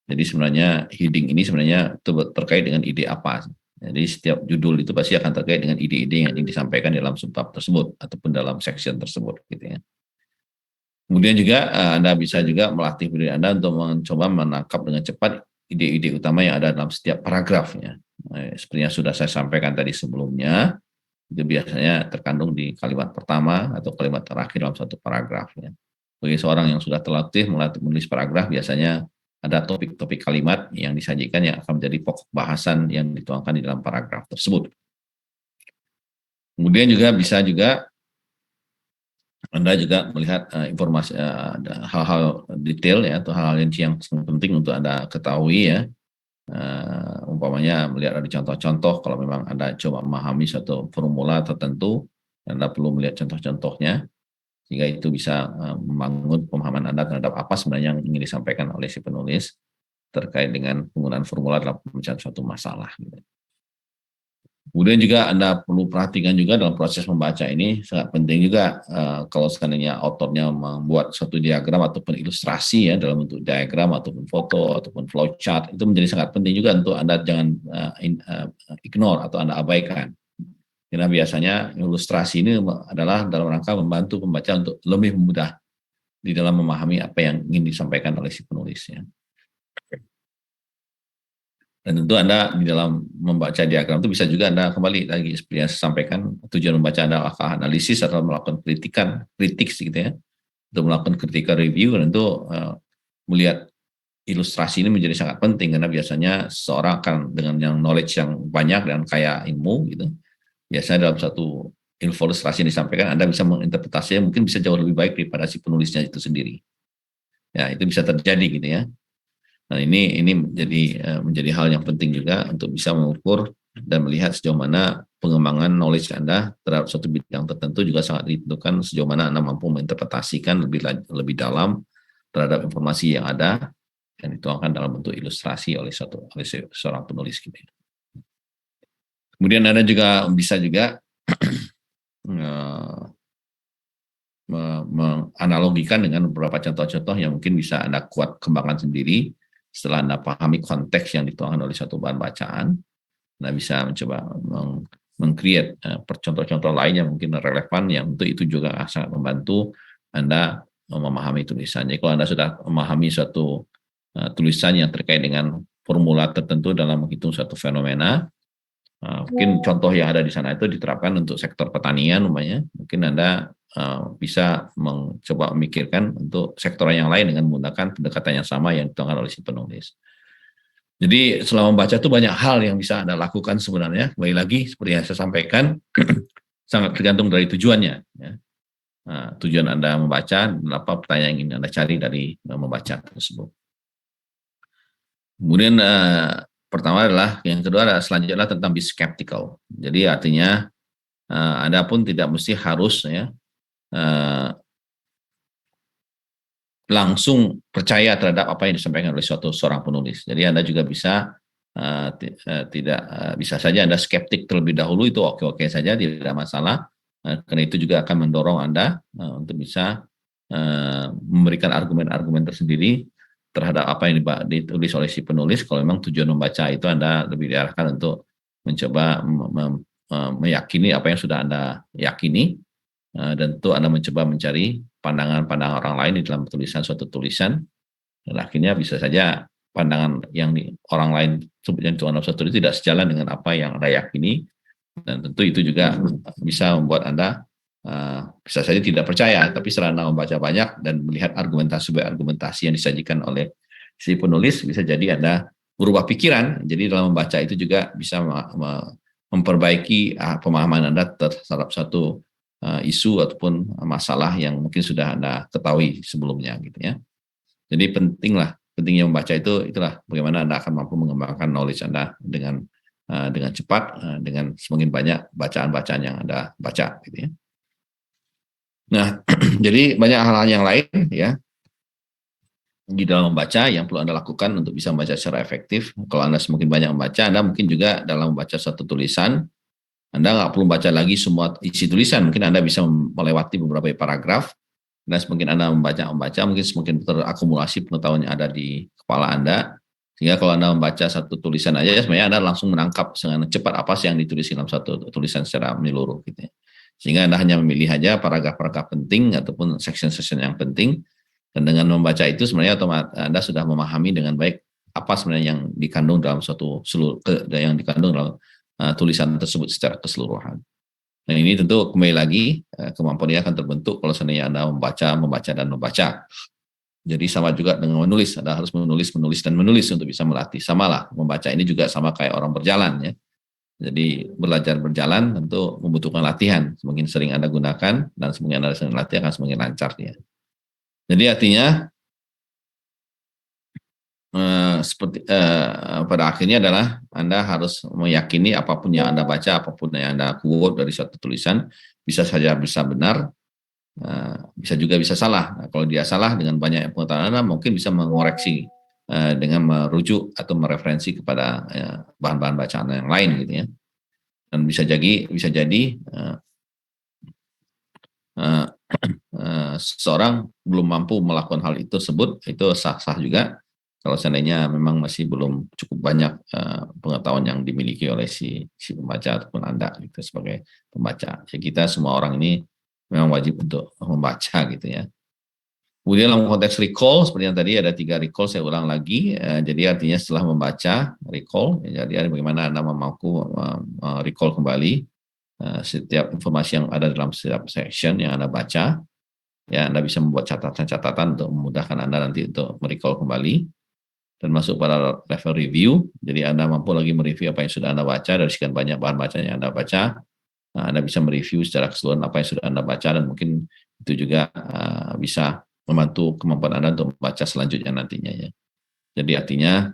Jadi sebenarnya heading ini sebenarnya terkait dengan ide apa. Jadi setiap judul itu pasti akan terkait dengan ide-ide yang disampaikan dalam subbab tersebut ataupun dalam section tersebut gitu ya. Kemudian juga Anda bisa juga melatih diri Anda untuk mencoba menangkap dengan cepat ide-ide utama yang ada dalam setiap paragrafnya. Seperti yang sudah saya sampaikan tadi sebelumnya, Itu biasanya terkandung di kalimat pertama atau kalimat terakhir dalam satu paragraf. Ya. Bagi seorang yang sudah terlatih menulis paragraf, biasanya ada topik-topik kalimat yang disajikan yang akan menjadi pokok bahasan yang dituangkan di dalam paragraf tersebut. Kemudian juga bisa juga Anda juga melihat informasi hal-hal detail ya atau hal-hal yang sangat penting untuk Anda ketahui ya. Umpamanya melihat ada contoh-contoh kalau memang Anda coba memahami suatu formula tertentu, Anda perlu melihat contoh-contohnya sehingga itu bisa membangun pemahaman Anda terhadap apa sebenarnya yang ingin disampaikan oleh si penulis terkait dengan penggunaan formula dalam pemecahan suatu masalah. Kemudian juga Anda perlu perhatikan juga dalam proses membaca ini sangat penting juga kalau seandainya autornya membuat suatu diagram ataupun ilustrasi ya dalam bentuk diagram ataupun foto ataupun flowchart, itu menjadi sangat penting juga untuk Anda jangan ignore atau Anda abaikan. Karena biasanya ilustrasi ini adalah dalam rangka membantu pembaca untuk lebih mudah di dalam memahami apa yang ingin disampaikan oleh si penulisnya. Dan tentu Anda di dalam membaca diagram itu bisa juga Anda kembali lagi seperti yang saya sampaikan, tujuan membaca adalah analisis atau melakukan kritik gitu ya, untuk melakukan critical review. Dan tentu melihat ilustrasi ini menjadi sangat penting karena biasanya seorang akan dengan yang knowledge yang banyak dan kaya ilmu gitu, biasanya dalam satu ilustrasi yang disampaikan Anda bisa menginterpretasinya mungkin bisa jauh lebih baik daripada si penulisnya itu sendiri. Ya, itu bisa terjadi gitu ya. Nah, ini menjadi hal yang penting juga untuk bisa mengukur dan melihat sejauh mana pengembangan knowledge Anda terhadap suatu bidang tertentu juga sangat ditentukan sejauh mana Anda mampu menginterpretasikan lebih dalam terhadap informasi yang ada yang dituangkan dalam bentuk ilustrasi oleh seorang penulis gitu. Kemudian Anda juga bisa juga menganalogikan dengan beberapa contoh-contoh yang mungkin bisa Anda kuat kembangkan sendiri. Setelah Anda pahami konteks yang dituangkan oleh suatu bahan bacaan, Anda bisa mencoba meng-create contoh-contoh lain yang mungkin relevan, yang untuk itu juga sangat membantu Anda memahami tulisannya. Kalau Anda sudah memahami suatu tulisan yang terkait dengan formula tertentu dalam menghitung suatu fenomena, mungkin contoh yang ada di sana itu diterapkan untuk sektor pertanian umpamanya, mungkin Anda bisa mencoba memikirkan untuk sektor yang lain dengan menggunakan pendekatan yang sama yang dituangkan oleh si penulis. Jadi selama membaca itu banyak hal yang bisa Anda lakukan sebenarnya. Kembali lagi seperti yang saya sampaikan, sangat tergantung dari tujuannya. Ya. Tujuan Anda membaca, apa pertanyaan yang ingin Anda cari dari membaca tersebut. Kemudian pertama adalah, yang kedua adalah selanjutnya tentang be skeptical. Jadi artinya Anda pun tidak mesti harus ya langsung percaya terhadap apa yang disampaikan oleh seorang penulis. Jadi Anda juga bisa bisa saja Anda skeptik terlebih dahulu, itu oke-oke saja, tidak ada masalah. Karena itu juga akan mendorong Anda untuk bisa memberikan argumen-argumen tersendiri terhadap apa yang ditulis oleh si penulis. Kalau memang tujuan membaca itu Anda lebih diarahkan untuk mencoba meyakini apa yang sudah Anda yakini. Dan tentu Anda mencoba mencari pandangan-pandangan orang lain di dalam tulisan suatu tulisan, dan akhirnya bisa saja pandangan yang orang lain sebutnya itu suatu tulisan tidak sejalan dengan apa yang Anda yakini, dan tentu itu juga bisa membuat Anda bisa saja tidak percaya. Tapi setelah Anda membaca banyak dan melihat argumentasi yang disajikan oleh si penulis, bisa jadi Anda berubah pikiran. Jadi dalam membaca itu juga bisa memperbaiki pemahaman Anda terhadap satu isu ataupun masalah yang mungkin sudah Anda ketahui sebelumnya gitu ya. Jadi pentingnya membaca itulah bagaimana Anda akan mampu mengembangkan knowledge Anda dengan cepat, dengan semakin banyak bacaan-bacaan yang Anda baca gitu ya. Nah, jadi banyak hal-hal yang lain ya di dalam membaca yang perlu Anda lakukan untuk bisa membaca secara efektif. Kalau Anda semakin banyak membaca, Anda mungkin juga dalam membaca satu tulisan Anda nggak perlu baca lagi semua isi tulisan. Mungkin Anda bisa melewati beberapa paragraf. Dan semakin Anda membaca, mungkin semakin terakumulasi pengetahuan yang ada di kepala Anda. Sehingga kalau Anda membaca satu tulisan aja, sebenarnya Anda langsung menangkap dengan cepat apa sih yang ditulis dalam satu tulisan secara menyeluruh. Gitu ya. Sehingga Anda hanya memilih aja paragraf-paragraf penting ataupun section-section yang penting. Dan dengan membaca itu sebenarnya otomatis Anda sudah memahami dengan baik apa sebenarnya yang dikandung dalam tulisan tersebut secara keseluruhan. Nah ini tentu kembali lagi kemampuan ini akan terbentuk kalau seandainya Anda membaca. Jadi sama juga dengan menulis, Anda harus menulis untuk bisa melatih. Samalah, membaca ini juga sama kayak orang berjalan ya. Jadi belajar berjalan tentu membutuhkan latihan. Semakin sering Anda gunakan dan semakin Anda sering latihan akan semakin lancar dia. Jadi artinya pada akhirnya adalah Anda harus meyakini apapun yang Anda baca, apapun yang Anda quote dari suatu tulisan bisa saja bisa benar, bisa juga bisa salah. Nah, kalau dia salah dengan banyak pengetahuan Anda mungkin bisa mengoreksi dengan merujuk atau mereferensi kepada bahan-bahan bacaan yang lain gitu ya. Dan bisa jadi seseorang belum mampu melakukan hal itu tersebut, itu sah-sah juga kalau seandainya memang masih belum cukup banyak pengetahuan yang dimiliki oleh si pembaca ataupun Anda gitu sebagai pembaca. Ya, kita semua orang ini memang wajib untuk membaca gitu ya. Kemudian dalam konteks recall, seperti yang tadi ada 3 recall, saya ulang lagi. Jadi artinya setelah membaca recall, jadi bagaimana Anda mampu recall kembali setiap informasi yang ada dalam setiap section yang Anda baca. Ya, Anda bisa membuat catatan-catatan untuk memudahkan Anda nanti untuk merecall kembali dan masuk pada level review. Jadi Anda mampu lagi mereview apa yang sudah Anda baca dari sekian banyak bahan bacaan yang Anda baca. Anda bisa mereview secara keseluruhan apa yang sudah Anda baca dan mungkin itu juga bisa membantu kemampuan Anda untuk membaca selanjutnya nantinya ya. Jadi artinya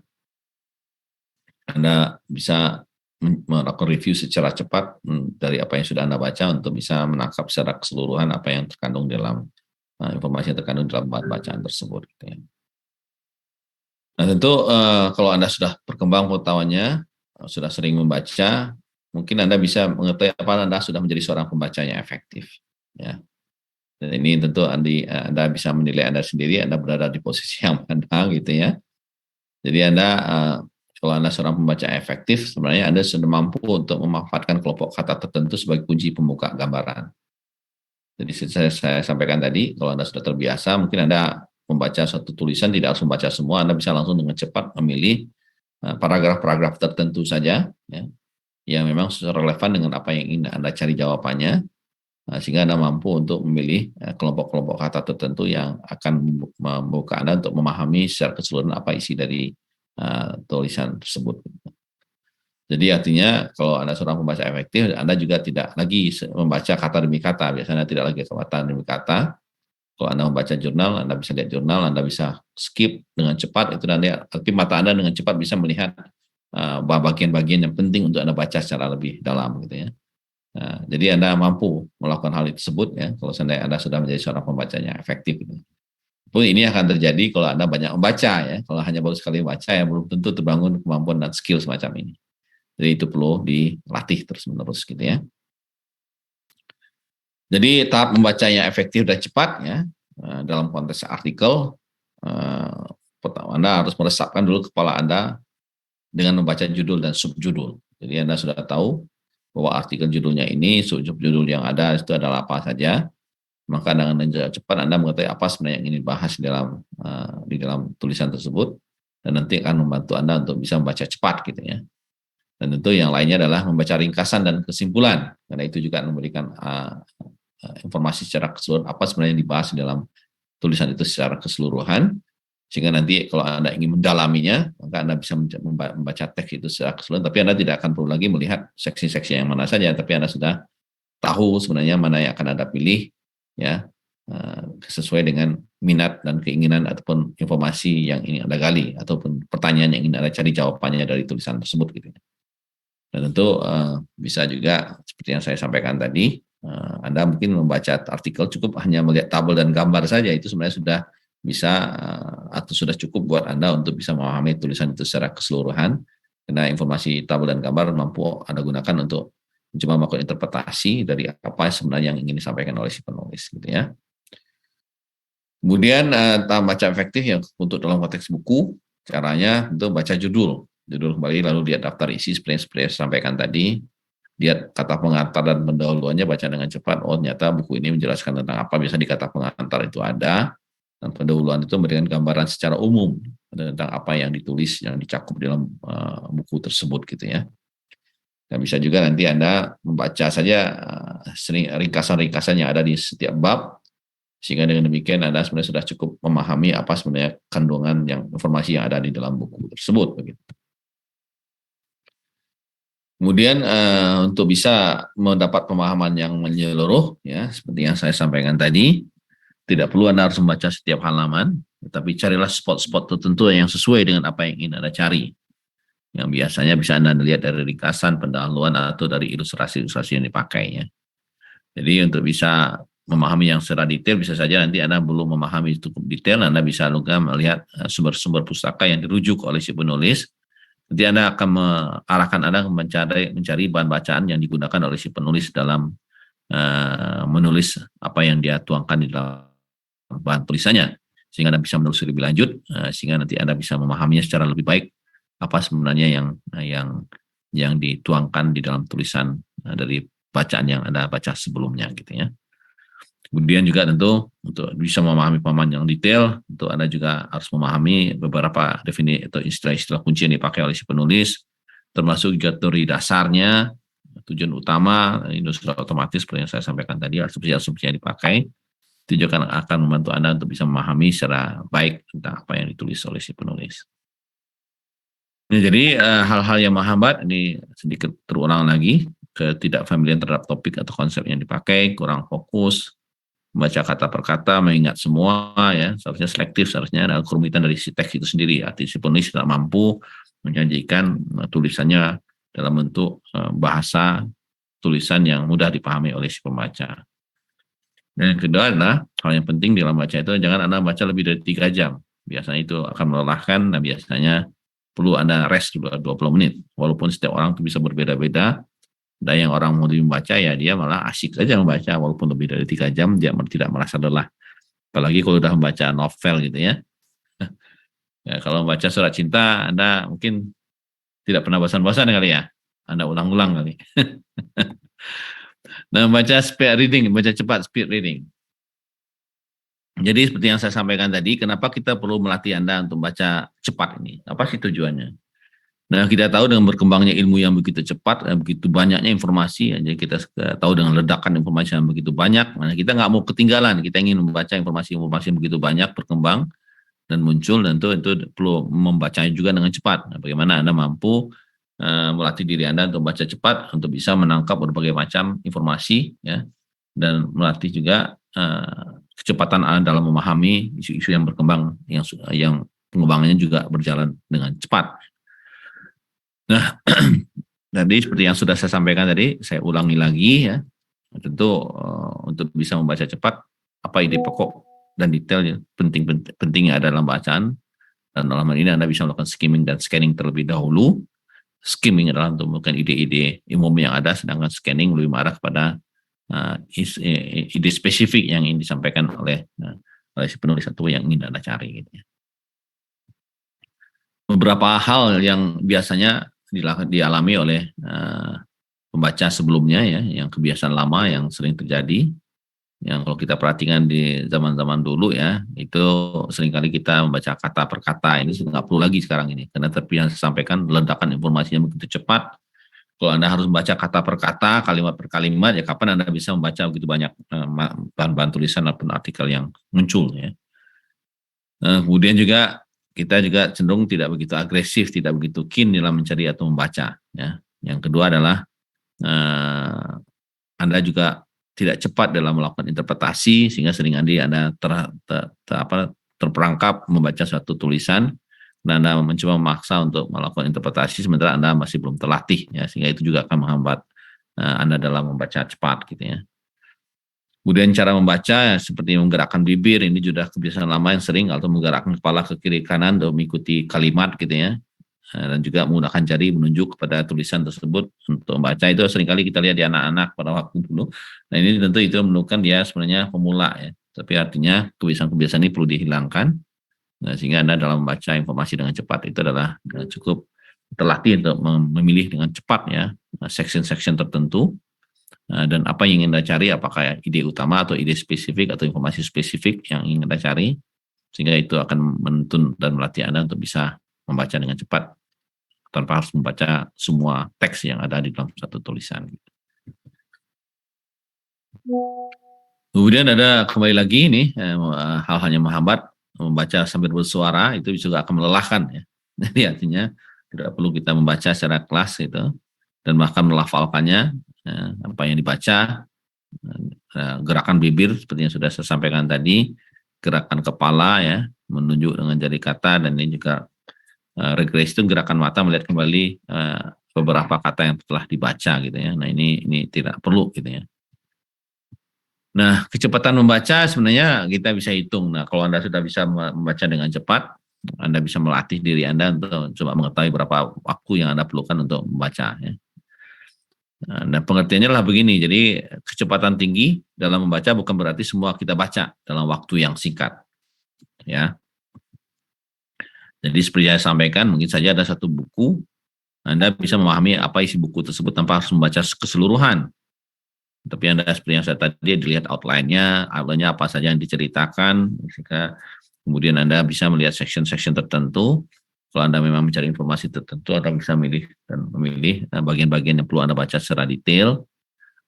Anda bisa melakukan review secara cepat dari apa yang sudah Anda baca untuk bisa menangkap secara keseluruhan apa yang terkandung dalam informasi yang terkandung dalam bahan bacaan tersebut. Gitu ya. Nah tentu kalau Anda sudah berkembang pengetahuannya, sudah sering membaca, mungkin Anda bisa mengetahui apa Anda sudah menjadi seorang pembaca yang efektif. Ya. Dan ini tentu Anda bisa menilai Anda sendiri, Anda berada di posisi yang mana gitu ya. Jadi Anda kalau Anda seorang pembaca efektif, sebenarnya Anda sudah mampu untuk memanfaatkan kelompok kata tertentu sebagai kunci pembuka gambaran. Jadi saya sampaikan tadi, kalau Anda sudah terbiasa, mungkin Anda membaca suatu tulisan, tidak harus membaca semua, Anda bisa langsung dengan cepat memilih paragraf-paragraf tertentu saja, ya, yang memang relevan dengan apa yang ingin Anda cari jawabannya, sehingga Anda mampu untuk memilih kelompok-kelompok kata tertentu yang akan membuka Anda untuk memahami secara keseluruhan apa isi dari tulisan tersebut. Jadi artinya kalau Anda seorang pembaca efektif, Anda juga tidak lagi membaca kata demi kata. Biasanya tidak lagi kata demi kata. Kalau Anda membaca jurnal, Anda bisa lihat jurnal, Anda bisa skip dengan cepat. Itu nanti mata Anda dengan cepat bisa melihat bagian-bagian yang penting untuk Anda baca secara lebih dalam gitu ya. Nah, jadi Anda mampu melakukan hal tersebut ya kalau seandainya Anda sudah menjadi seorang pembaca yang efektif. Gitu. Pun ini akan terjadi kalau Anda banyak membaca ya. Kalau hanya baru sekali membaca ya belum tentu terbangun kemampuan dan skill semacam ini. Jadi itu perlu dilatih terus-menerus gitu ya. Jadi tahap membaca yang efektif dan cepat ya dalam konteks artikel, pertama Anda harus meresapkan dulu kepala Anda dengan membaca judul dan subjudul. Jadi Anda sudah tahu bahwa artikel judulnya ini, subjudul yang ada itu adalah apa saja. Maka dengan cepat Anda mengetahui apa sebenarnya yang ingin dibahas di dalam tulisan tersebut dan nanti akan membantu Anda untuk bisa membaca cepat gitu ya. Dan tentu yang lainnya adalah membaca ringkasan dan kesimpulan karena itu juga memberikan informasi secara keseluruhan apa sebenarnya yang dibahas di dalam tulisan itu secara keseluruhan sehingga nanti kalau Anda ingin mendalaminya maka Anda bisa membaca teks itu secara keseluruhan tapi Anda tidak akan perlu lagi melihat seksi-seksi yang mana saja tapi Anda sudah tahu sebenarnya mana yang akan Anda pilih ya sesuai dengan minat dan keinginan ataupun informasi yang ingin Anda gali ataupun pertanyaan yang ingin Anda cari jawabannya dari tulisan tersebut gitu. Dan tentu bisa juga seperti yang saya sampaikan tadi Anda mungkin membaca artikel cukup hanya melihat tabel dan gambar saja itu sebenarnya sudah bisa atau sudah cukup buat Anda untuk bisa memahami tulisan itu secara keseluruhan karena informasi tabel dan gambar mampu Anda gunakan untuk mencoba melakukan interpretasi dari apa sebenarnya yang ingin disampaikan oleh si penulis gitu ya. Kemudian baca efektif yang untuk dalam konteks buku caranya untuk baca judul kembali lalu lihat daftar isi seperti yang saya sampaikan tadi, lihat kata pengantar dan pendahuluannya baca dengan cepat. Oh ternyata buku ini menjelaskan tentang apa, biasa di kata pengantar itu ada dan pendahuluan itu memberikan gambaran secara umum tentang apa yang ditulis yang dicakup dalam buku tersebut gitu ya. Dan bisa juga nanti Anda membaca saja ringkasan-ringkasan yang ada di setiap bab, sehingga dengan demikian Anda sebenarnya sudah cukup memahami apa sebenarnya kandungan informasi yang ada di dalam buku tersebut. Begitu. Kemudian untuk bisa mendapat pemahaman yang menyeluruh, ya seperti yang saya sampaikan tadi, tidak perlu Anda harus membaca setiap halaman, tetapi carilah spot-spot tertentu yang sesuai dengan apa yang ingin Anda cari. Yang biasanya bisa Anda lihat dari ringkasan, pendahuluan, atau dari ilustrasi-ilustrasi yang dipakai. Ya. Jadi untuk bisa memahami yang secara detail, bisa saja nanti Anda belum memahami cukup detail, Anda bisa juga melihat sumber-sumber pustaka yang dirujuk oleh si penulis. Nanti Anda akan mengarahkan Anda mencari bahan bacaan yang digunakan oleh si penulis dalam menulis apa yang dia tuangkan di dalam bahan tulisannya, sehingga Anda bisa menelusuri lebih lanjut, sehingga nanti Anda bisa memahaminya secara lebih baik apa sebenarnya yang dituangkan di dalam tulisan dari bacaan yang Anda baca sebelumnya, gitu ya. Kemudian juga tentu untuk bisa memahami pemahaman yang detail, untuk Anda juga harus memahami beberapa definisi atau istilah-istilah kunci yang dipakai oleh si penulis, termasuk juga teori dasarnya, tujuan utama, industri otomatis seperti yang saya sampaikan tadi, asumsi-asumsi yang dipakai, itu juga akan membantu Anda untuk bisa memahami secara baik tentang apa yang ditulis oleh si penulis. Nah, jadi hal-hal yang menghambat ini sedikit terulang lagi, ketidakfamilian terhadap topik atau konsep yang dipakai, kurang fokus, membaca kata per kata, mengingat semua, ya seharusnya selektif, seharusnya ada kerumitan dari si teks itu sendiri. Artinya si penulis tidak mampu menyajikan tulisannya dalam bentuk bahasa tulisan yang mudah dipahami oleh si pembaca. Dan yang kedua adalah hal yang penting dalam baca itu, jangan Anda baca lebih dari 3 jam. Biasanya itu akan melelahkan, dan biasanya perlu Anda rest juga 20 menit. Walaupun setiap orang itu bisa berbeda-beda. Dan yang orang mau membaca ya dia malah asik saja membaca, walaupun lebih dari 3 jam dia tidak merasa lelah. Apalagi kalau sudah membaca novel gitu ya. Ya kalau membaca surat cinta Anda mungkin tidak pernah bosan-bosan kali ya. Anda ulang-ulang kali. Nah, membaca speed reading, membaca cepat, speed reading. Jadi seperti yang saya sampaikan tadi, kenapa kita perlu melatih Anda untuk membaca cepat ini? Apa sih tujuannya? Nah, kita tahu dengan berkembangnya ilmu yang begitu cepat, begitu banyaknya informasi, jadi kita tahu dengan ledakan informasi yang begitu banyak, nah kita nggak mau ketinggalan, kita ingin membaca informasi-informasi yang begitu banyak, berkembang, dan muncul, dan itu perlu membacanya juga dengan cepat. Nah, bagaimana Anda mampu melatih diri Anda untuk membaca cepat, untuk bisa menangkap berbagai macam informasi, ya, dan melatih juga kecepatan Anda dalam memahami isu-isu yang berkembang, yang pengembangannya juga berjalan dengan cepat. Nah, tadi seperti yang sudah saya sampaikan tadi, saya ulangi lagi ya. Tentu untuk bisa membaca cepat, apa ide pokok dan detail yang pentingnya ada dalam bacaan. Dan dalam hal ini Anda bisa melakukan skimming dan scanning terlebih dahulu. Skimming adalah untuk melakukan ide-ide umum yang ada, sedangkan scanning lebih mengarah kepada ide spesifik yang ingin disampaikan oleh si penulis atau yang ingin Anda cari. Gitu ya. Beberapa hal yang biasanya dialami oleh pembaca sebelumnya ya, yang kebiasaan lama yang sering terjadi, yang kalau kita perhatikan di zaman-zaman dulu ya, itu seringkali kita membaca kata per kata, ini nggak perlu lagi sekarang ini, karena seperti yang saya sampaikan, ledakan informasinya begitu cepat. Kalau Anda harus membaca kata per kata, kalimat per kalimat, ya kapan Anda bisa membaca begitu banyak bahan-bahan tulisan ataupun artikel yang muncul ya. Kemudian juga kita juga cenderung tidak begitu agresif, tidak begitu keen dalam mencari atau membaca. Ya. Yang kedua adalah Anda juga tidak cepat dalam melakukan interpretasi, sehingga seringkali Anda terperangkap membaca suatu tulisan, dan Anda mencoba memaksa untuk melakukan interpretasi, sementara Anda masih belum terlatih, ya, sehingga itu juga akan menghambat Anda dalam membaca cepat, gitu ya. Kemudian cara membaca seperti menggerakkan bibir, ini juga kebiasaan lama yang sering, atau menggerakkan kepala ke kiri kanan untuk mengikuti kalimat gitu ya. Dan juga menggunakan jari menunjuk kepada tulisan tersebut untuk membaca. Itu seringkali kita lihat di anak-anak pada waktu dulu. Nah ini tentu itu menunjukkan dia sebenarnya pemula ya. Tapi artinya kebiasaan-kebiasaan ini perlu dihilangkan. Nah, sehingga Anda dalam membaca informasi dengan cepat itu adalah cukup terlatih untuk memilih dengan cepat ya section-section tertentu. Dan apa yang ingin Anda cari, apakah ide utama atau ide spesifik atau informasi spesifik yang ingin Anda cari, sehingga itu akan menuntun dan melatih Anda untuk bisa membaca dengan cepat tanpa harus membaca semua teks yang ada di dalam satu tulisan. Kemudian ada kembali lagi nih hal-hal yang menghambat membaca sambil bersuara itu juga akan melelahkan ya. Jadi artinya tidak perlu kita membaca secara kelas gitu dan bahkan melafalkannya apa yang dibaca, gerakan bibir seperti yang sudah saya sampaikan tadi, gerakan kepala ya menunjuk dengan jari kata, dan ini juga regresi itu gerakan mata melihat kembali beberapa kata yang telah dibaca gitu ya. Nah ini tidak perlu gitu ya. Nah, kecepatan membaca sebenarnya kita bisa hitung. Nah, kalau Anda sudah bisa membaca dengan cepat, Anda bisa melatih diri Anda untuk coba mengetahui berapa waktu yang Anda perlukan untuk membaca. Ya. Nah, pengertiannya adalah begini, jadi kecepatan tinggi dalam membaca bukan berarti semua kita baca dalam waktu yang singkat. Ya. Jadi seperti saya sampaikan, mungkin saja ada satu buku, Anda bisa memahami apa isi buku tersebut tanpa harus membaca keseluruhan. Tapi Anda seperti yang saya tadi dilihat outline-nya apa saja yang diceritakan, kemudian Anda bisa melihat section-section tertentu. Kalau Anda memang mencari informasi tertentu, Anda bisa memilih bagian-bagian yang perlu Anda baca secara detail.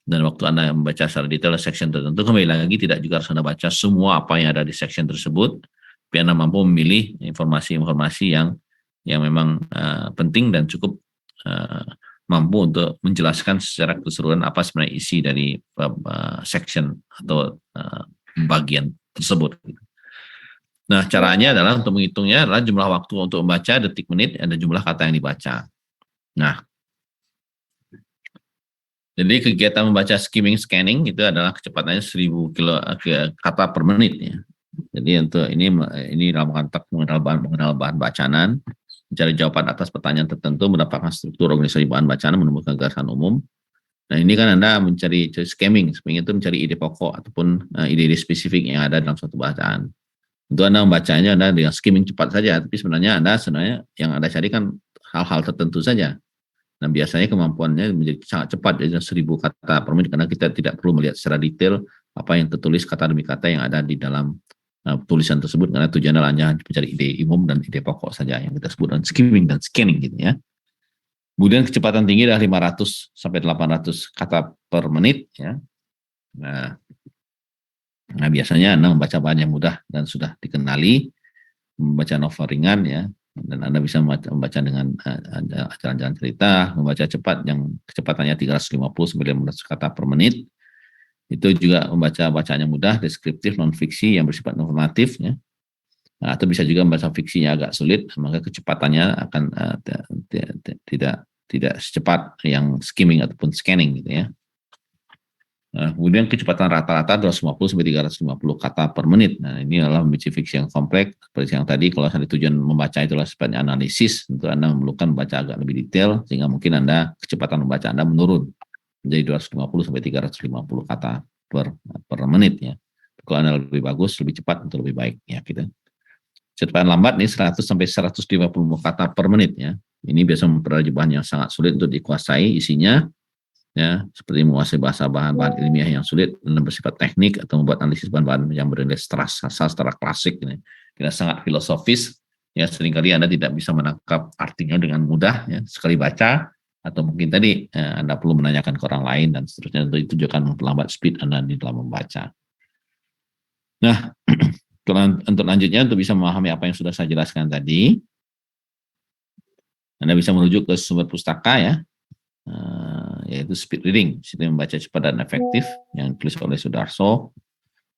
Dan waktu Anda membaca secara detail section tertentu, kembali lagi tidak juga harus Anda baca semua apa yang ada di section tersebut, tapi Anda mampu memilih informasi-informasi yang memang penting dan cukup mampu untuk menjelaskan secara keseluruhan apa sebenarnya isi dari section atau bagian tersebut. Nah, caranya adalah untuk menghitungnya adalah jumlah waktu untuk membaca, detik, menit, ada jumlah kata yang dibaca. Nah, jadi kegiatan membaca skimming, scanning itu adalah kecepatannya 1000 kata per menit ya. Jadi untuk ini dalam konteks mengenal bahan bacaan, mencari jawaban atas pertanyaan tertentu, mendapatkan struktur organisasi bahan bacaan, menemukan gagasan umum. Nah ini kan Anda mencari skimming itu mencari ide pokok ataupun ide-ide spesifik yang ada dalam suatu bacaan. Untuk Anda membacanya Anda dengan skimming cepat saja, tapi sebenarnya yang Anda cari kan hal-hal tertentu saja. Nah biasanya kemampuannya menjadi sangat cepat, jadi 1000 kata per menit, karena kita tidak perlu melihat secara detail apa yang tertulis kata demi kata yang ada di dalam tulisan tersebut, karena tujuannya hanya mencari ide umum dan ide pokok saja yang kita sebut dengan skimming dan scanning gitu ya. Kemudian kecepatan tinggi adalah 500 sampai 800 kata per menit ya. Nah biasanya Anda membaca bahan yang mudah dan sudah dikenali, membaca novel ringan ya, dan Anda bisa membaca dengan jalan-jalan cerita, membaca cepat yang kecepatannya 350 sampai 500 kata per menit. Itu juga membaca bacaan yang mudah, deskriptif, non-fiksi yang bersifat normatif ya. Nah, atau bisa juga membaca fiksinya agak sulit, maka kecepatannya akan tidak secepat yang skimming ataupun scanning gitu ya. Nah, kemudian kecepatan rata-rata 250 sampai 350 kata per menit. Nah, ini adalah membaca fiksi yang kompleks. Seperti yang tadi, kalau tujuan membaca itulah sifatnya analisis, tentu Anda memerlukan membaca agak lebih detail, sehingga mungkin kecepatan membaca Anda menurun menjadi 250 sampai 350 kata per menit ya. Kalau Anda lebih bagus, lebih cepat, tentu lebih baik ya gitu. Kecepatan lambat nih 100 sampai 150 kata per menit ya. Ini biasa memperoleh bahan yang sangat sulit untuk dikuasai isinya ya, seperti menguasai bahan-bahan ilmiah yang sulit dan bersifat teknik, atau membuat analisis bahan-bahan yang bernilai sastra klasik ini. Tidak sangat filosofis ya, seringkali Anda tidak bisa menangkap artinya dengan mudah ya, sekali baca, atau mungkin tadi Anda perlu menanyakan ke orang lain dan seterusnya. Itu juga akan memperlambat speed Anda di dalam membaca. Nah, untuk lanjutnya, untuk bisa memahami apa yang sudah saya jelaskan tadi, Anda bisa merujuk ke sumber pustaka ya, yaitu speed reading, sistem membaca cepat dan efektif yang ditulis oleh Sudarso,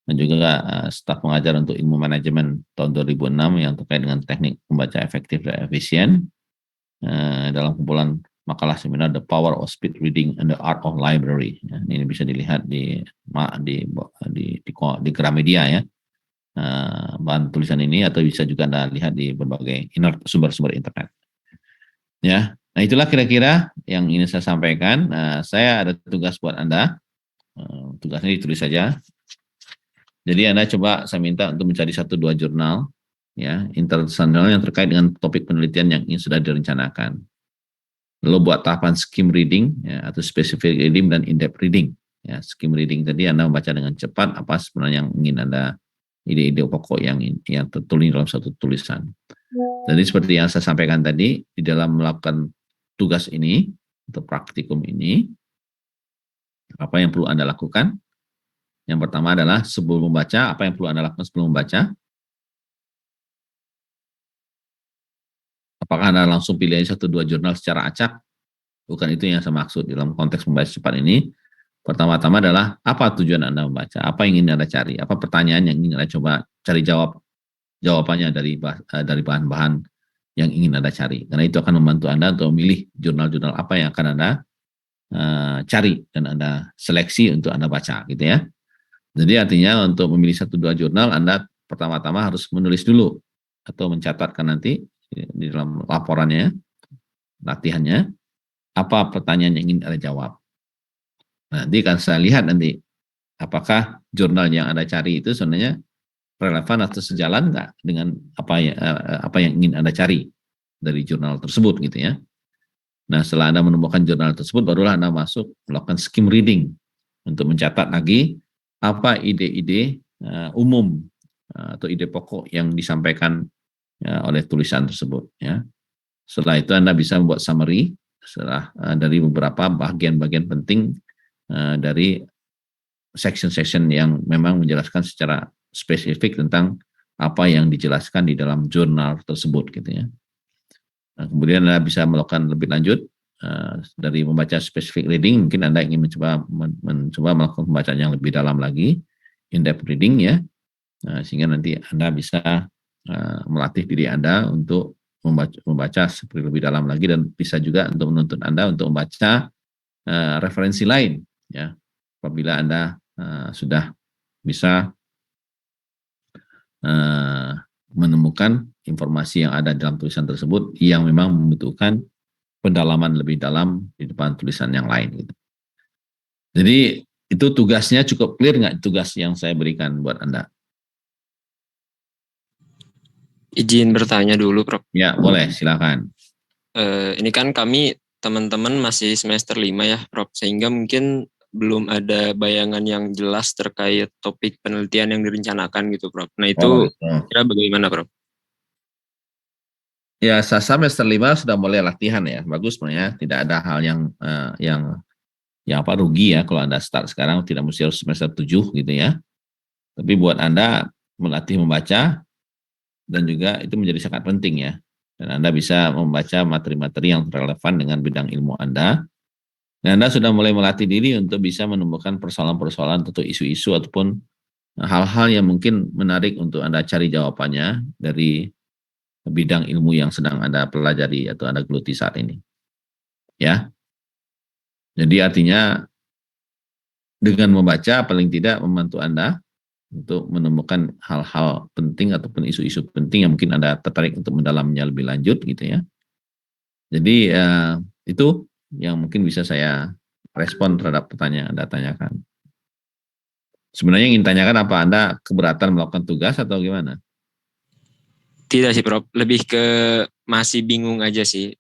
dan juga staf pengajar untuk ilmu manajemen tahun 2006 yang terkait dengan teknik membaca efektif dan efisien, dalam kumpulan makalah seminar The Power of Speed Reading and the Art of Library. Ya, ini bisa dilihat di Gramedia ya, bahan tulisan ini, atau bisa juga Anda lihat di berbagai sumber-sumber internet. Ya, nah itulah kira-kira yang ingin saya sampaikan. Saya ada tugas buat Anda. Tugasnya ditulis saja. Jadi Anda coba saya minta untuk mencari 1-2 jurnal ya, internasional yang terkait dengan topik penelitian yang sudah direncanakan. Lalu buat tahapan skim reading ya, atau specific reading dan in-depth reading. Ya, skim reading tadi Anda membaca dengan cepat apa sebenarnya yang ingin Anda, ide-ide pokok yang tertulis dalam satu tulisan. Jadi seperti yang saya sampaikan tadi, di dalam melakukan tugas ini, atau praktikum ini, apa yang perlu Anda lakukan? Yang pertama adalah sebelum membaca, apa yang perlu Anda lakukan sebelum membaca? Apakah Anda langsung pilih 1-2 jurnal secara acak? Bukan itu yang saya maksud dalam konteks membaca cepat ini. Pertama-tama adalah apa tujuan Anda membaca? Apa yang ingin Anda cari? Apa pertanyaan yang ingin Anda coba cari jawabannya dari bahan-bahan yang ingin Anda cari. Karena itu akan membantu Anda untuk memilih jurnal-jurnal apa yang akan Anda cari dan Anda seleksi untuk Anda baca gitu ya. Jadi artinya untuk memilih 1-2 jurnal Anda pertama-tama harus menulis dulu atau mencatatkan nanti di dalam laporannya, latihannya, apa pertanyaan yang ingin Anda jawab. Nanti akan saya lihat nanti apakah jurnal yang Anda cari itu sebenarnya relevan atau sejalan nggak dengan apa yang ingin Anda cari dari jurnal tersebut gitu ya. Nah, setelah Anda menemukan jurnal tersebut, barulah Anda masuk melakukan skim reading untuk mencatat lagi apa ide-ide umum atau ide pokok yang disampaikan oleh tulisan tersebut ya. Setelah itu Anda bisa membuat summary dari beberapa bagian-bagian penting dari section-section yang memang menjelaskan secara spesifik tentang apa yang dijelaskan di dalam jurnal tersebut gitu ya. Nah, kemudian Anda bisa melakukan lebih lanjut dari membaca specific reading, mungkin Anda ingin mencoba melakukan pembacaan yang lebih dalam lagi, in-depth reading ya, sehingga nanti Anda bisa melatih diri Anda untuk membaca seperti lebih dalam lagi dan bisa juga untuk menuntut Anda untuk membaca referensi lain ya, apabila Anda sudah bisa menemukan informasi yang ada dalam tulisan tersebut yang memang membutuhkan pendalaman lebih dalam di depan tulisan yang lain gitu. Jadi itu tugasnya cukup clear nggak tugas yang saya berikan buat Anda? Izin bertanya dulu, Prof. Ya, boleh, silakan. Ini kan kami teman-teman masih semester 5 ya, Prof. Sehingga mungkin belum ada bayangan yang jelas terkait topik penelitian yang direncanakan gitu, Prof. Nah, itu kira bagaimana, Prof? Ya, semester 5 sudah mulai latihan ya. Bagus sebenarnya, tidak ada hal yang rugi ya kalau Anda start sekarang, tidak mesti harus semester 7 gitu ya. Tapi buat Anda melatih membaca dan juga itu menjadi sangat penting ya. Dan Anda bisa membaca materi-materi yang relevan dengan bidang ilmu Anda. Dan Anda sudah mulai melatih diri untuk bisa menemukan persoalan-persoalan atau isu-isu ataupun hal-hal yang mungkin menarik untuk Anda cari jawabannya dari bidang ilmu yang sedang Anda pelajari atau Anda geluti saat ini. Ya. Jadi artinya dengan membaca paling tidak membantu Anda untuk menemukan hal-hal penting ataupun isu-isu penting yang mungkin Anda tertarik untuk mendalamnya lebih lanjut gitu ya. Jadi itu yang mungkin bisa saya respon terhadap pertanyaan Anda tanyakan. Sebenarnya ingin tanyakan apa Anda keberatan melakukan tugas atau gimana? Tidak sih, Prof. Lebih ke masih bingung aja sih.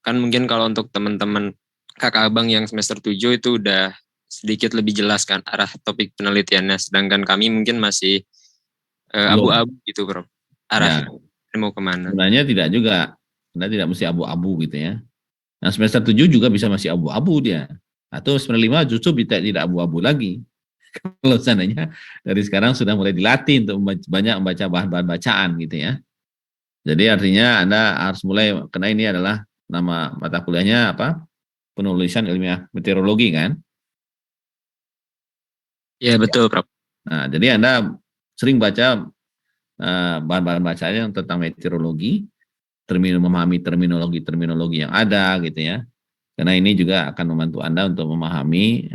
Kan mungkin kalau untuk teman-teman kakak abang yang semester 7 itu udah sedikit lebih jelas kan arah topik penelitiannya. Sedangkan kami mungkin masih abu-abu gitu, Prof. Arahnya mau kemana. Sebenarnya tidak juga. Anda tidak mesti abu-abu gitu ya. Nah semester 7 juga bisa masih abu-abu dia. Atau semester 5 justru tidak abu-abu lagi. Kalau seandainya dari sekarang sudah mulai dilatih untuk banyak membaca bahan-bahan bacaan gitu ya. Jadi artinya Anda harus mulai, karena ini adalah nama mata kuliahnya apa? Penulisan ilmiah meteorologi kan? Iya betul, Prof. Nah, jadi Anda sering baca bahan-bahan bacaan yang tentang meteorologi, memahami terminologi yang ada gitu ya. Karena ini juga akan membantu Anda untuk memahami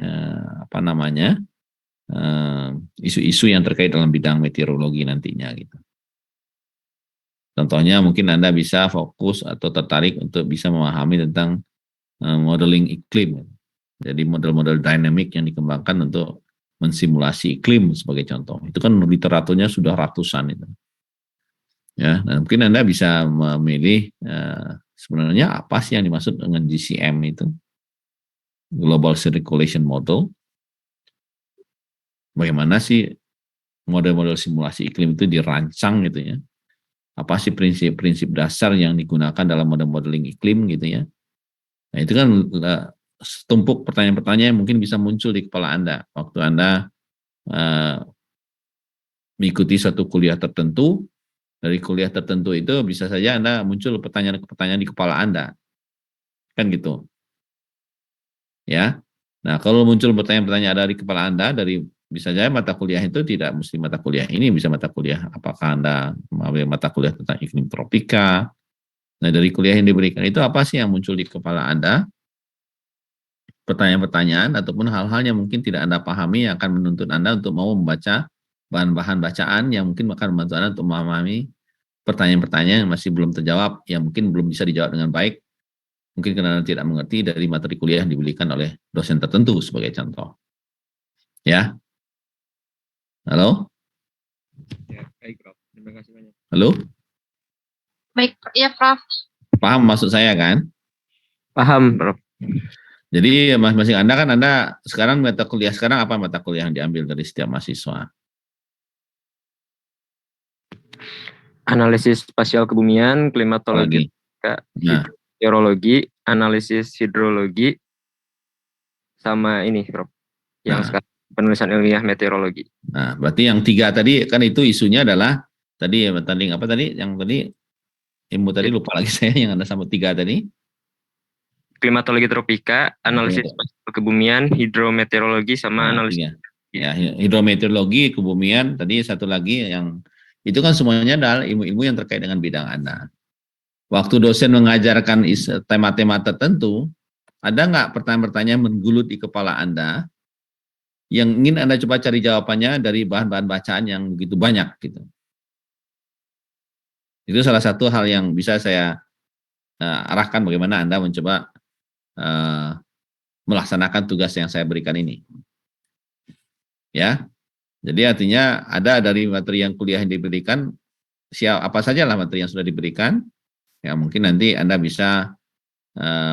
isu-isu yang terkait dalam bidang meteorologi nantinya gitu. Contohnya mungkin Anda bisa fokus atau tertarik untuk bisa memahami tentang modeling iklim. Jadi model-model dynamic yang dikembangkan untuk mensimulasi iklim sebagai contoh. Itu kan literaturnya sudah ratusan itu. Ya, dan mungkin Anda bisa memilih sebenarnya apa sih yang dimaksud dengan GCM itu? Global Circulation Model. Bagaimana sih model-model simulasi iklim itu dirancang gitu ya? Apa sih prinsip-prinsip dasar yang digunakan dalam model modeling iklim gitu ya? Nah, itu kan setumpuk pertanyaan-pertanyaan yang mungkin bisa muncul di kepala Anda waktu Anda mengikuti suatu kuliah tertentu. Dari kuliah tertentu itu bisa saja Anda muncul pertanyaan-pertanyaan di kepala Anda. Kan gitu. Ya. Nah, kalau muncul pertanyaan-pertanyaan dari kepala Anda, bisa saja mata kuliah itu tidak mesti mata kuliah ini, bisa mata kuliah apakah Anda mengambil mata kuliah tentang iklim tropika. Nah, dari kuliah yang diberikan itu apa sih yang muncul di kepala Anda? Pertanyaan-pertanyaan ataupun hal-hal yang mungkin tidak Anda pahami yang akan menuntut Anda untuk mau membaca bahan-bahan bacaan yang mungkin akan membantu Anda untuk memahami pertanyaan-pertanyaan yang masih belum terjawab, yang mungkin belum bisa dijawab dengan baik, mungkin karena Anda tidak mengerti dari materi kuliah yang diberikan oleh dosen tertentu sebagai contoh. Ya, halo? Ya, baik Prof. Terima kasih banyak. Halo? Baik, ya Prof. Paham maksud saya kan? Paham Prof. Jadi masing-masing Anda kan sekarang mata kuliah sekarang apa mata kuliah yang diambil dari setiap mahasiswa? Analisis spasial kebumian, klimatologi, Nah, meteorologi, analisis hidrologi, sama ini Prof. Yang sekarang penulisan ilmiah meteorologi. Nah, berarti yang 3 tadi kan itu isunya adalah tadi apa tadi? Yang tadi ilmu tadi lupa lagi saya yang Anda sambut 3 tadi. Klimatologi tropika, analisis kebumian, hidrometeorologi, sama analisis. Ya, hidrometeorologi, kebumian, tadi satu lagi yang itu kan semuanya adalah ilmu-ilmu yang terkait dengan bidang Anda. Waktu dosen mengajarkan tema-tema tertentu, ada nggak pertanyaan-pertanyaan menggulut di kepala Anda yang ingin Anda coba cari jawabannya dari bahan-bahan bacaan yang begitu banyak gitu. Itu salah satu hal yang bisa saya arahkan bagaimana Anda mencoba melaksanakan tugas yang saya berikan ini. Ya, jadi artinya ada dari materi yang kuliah yang diberikan, apa saja lah materi yang sudah diberikan, ya mungkin nanti Anda bisa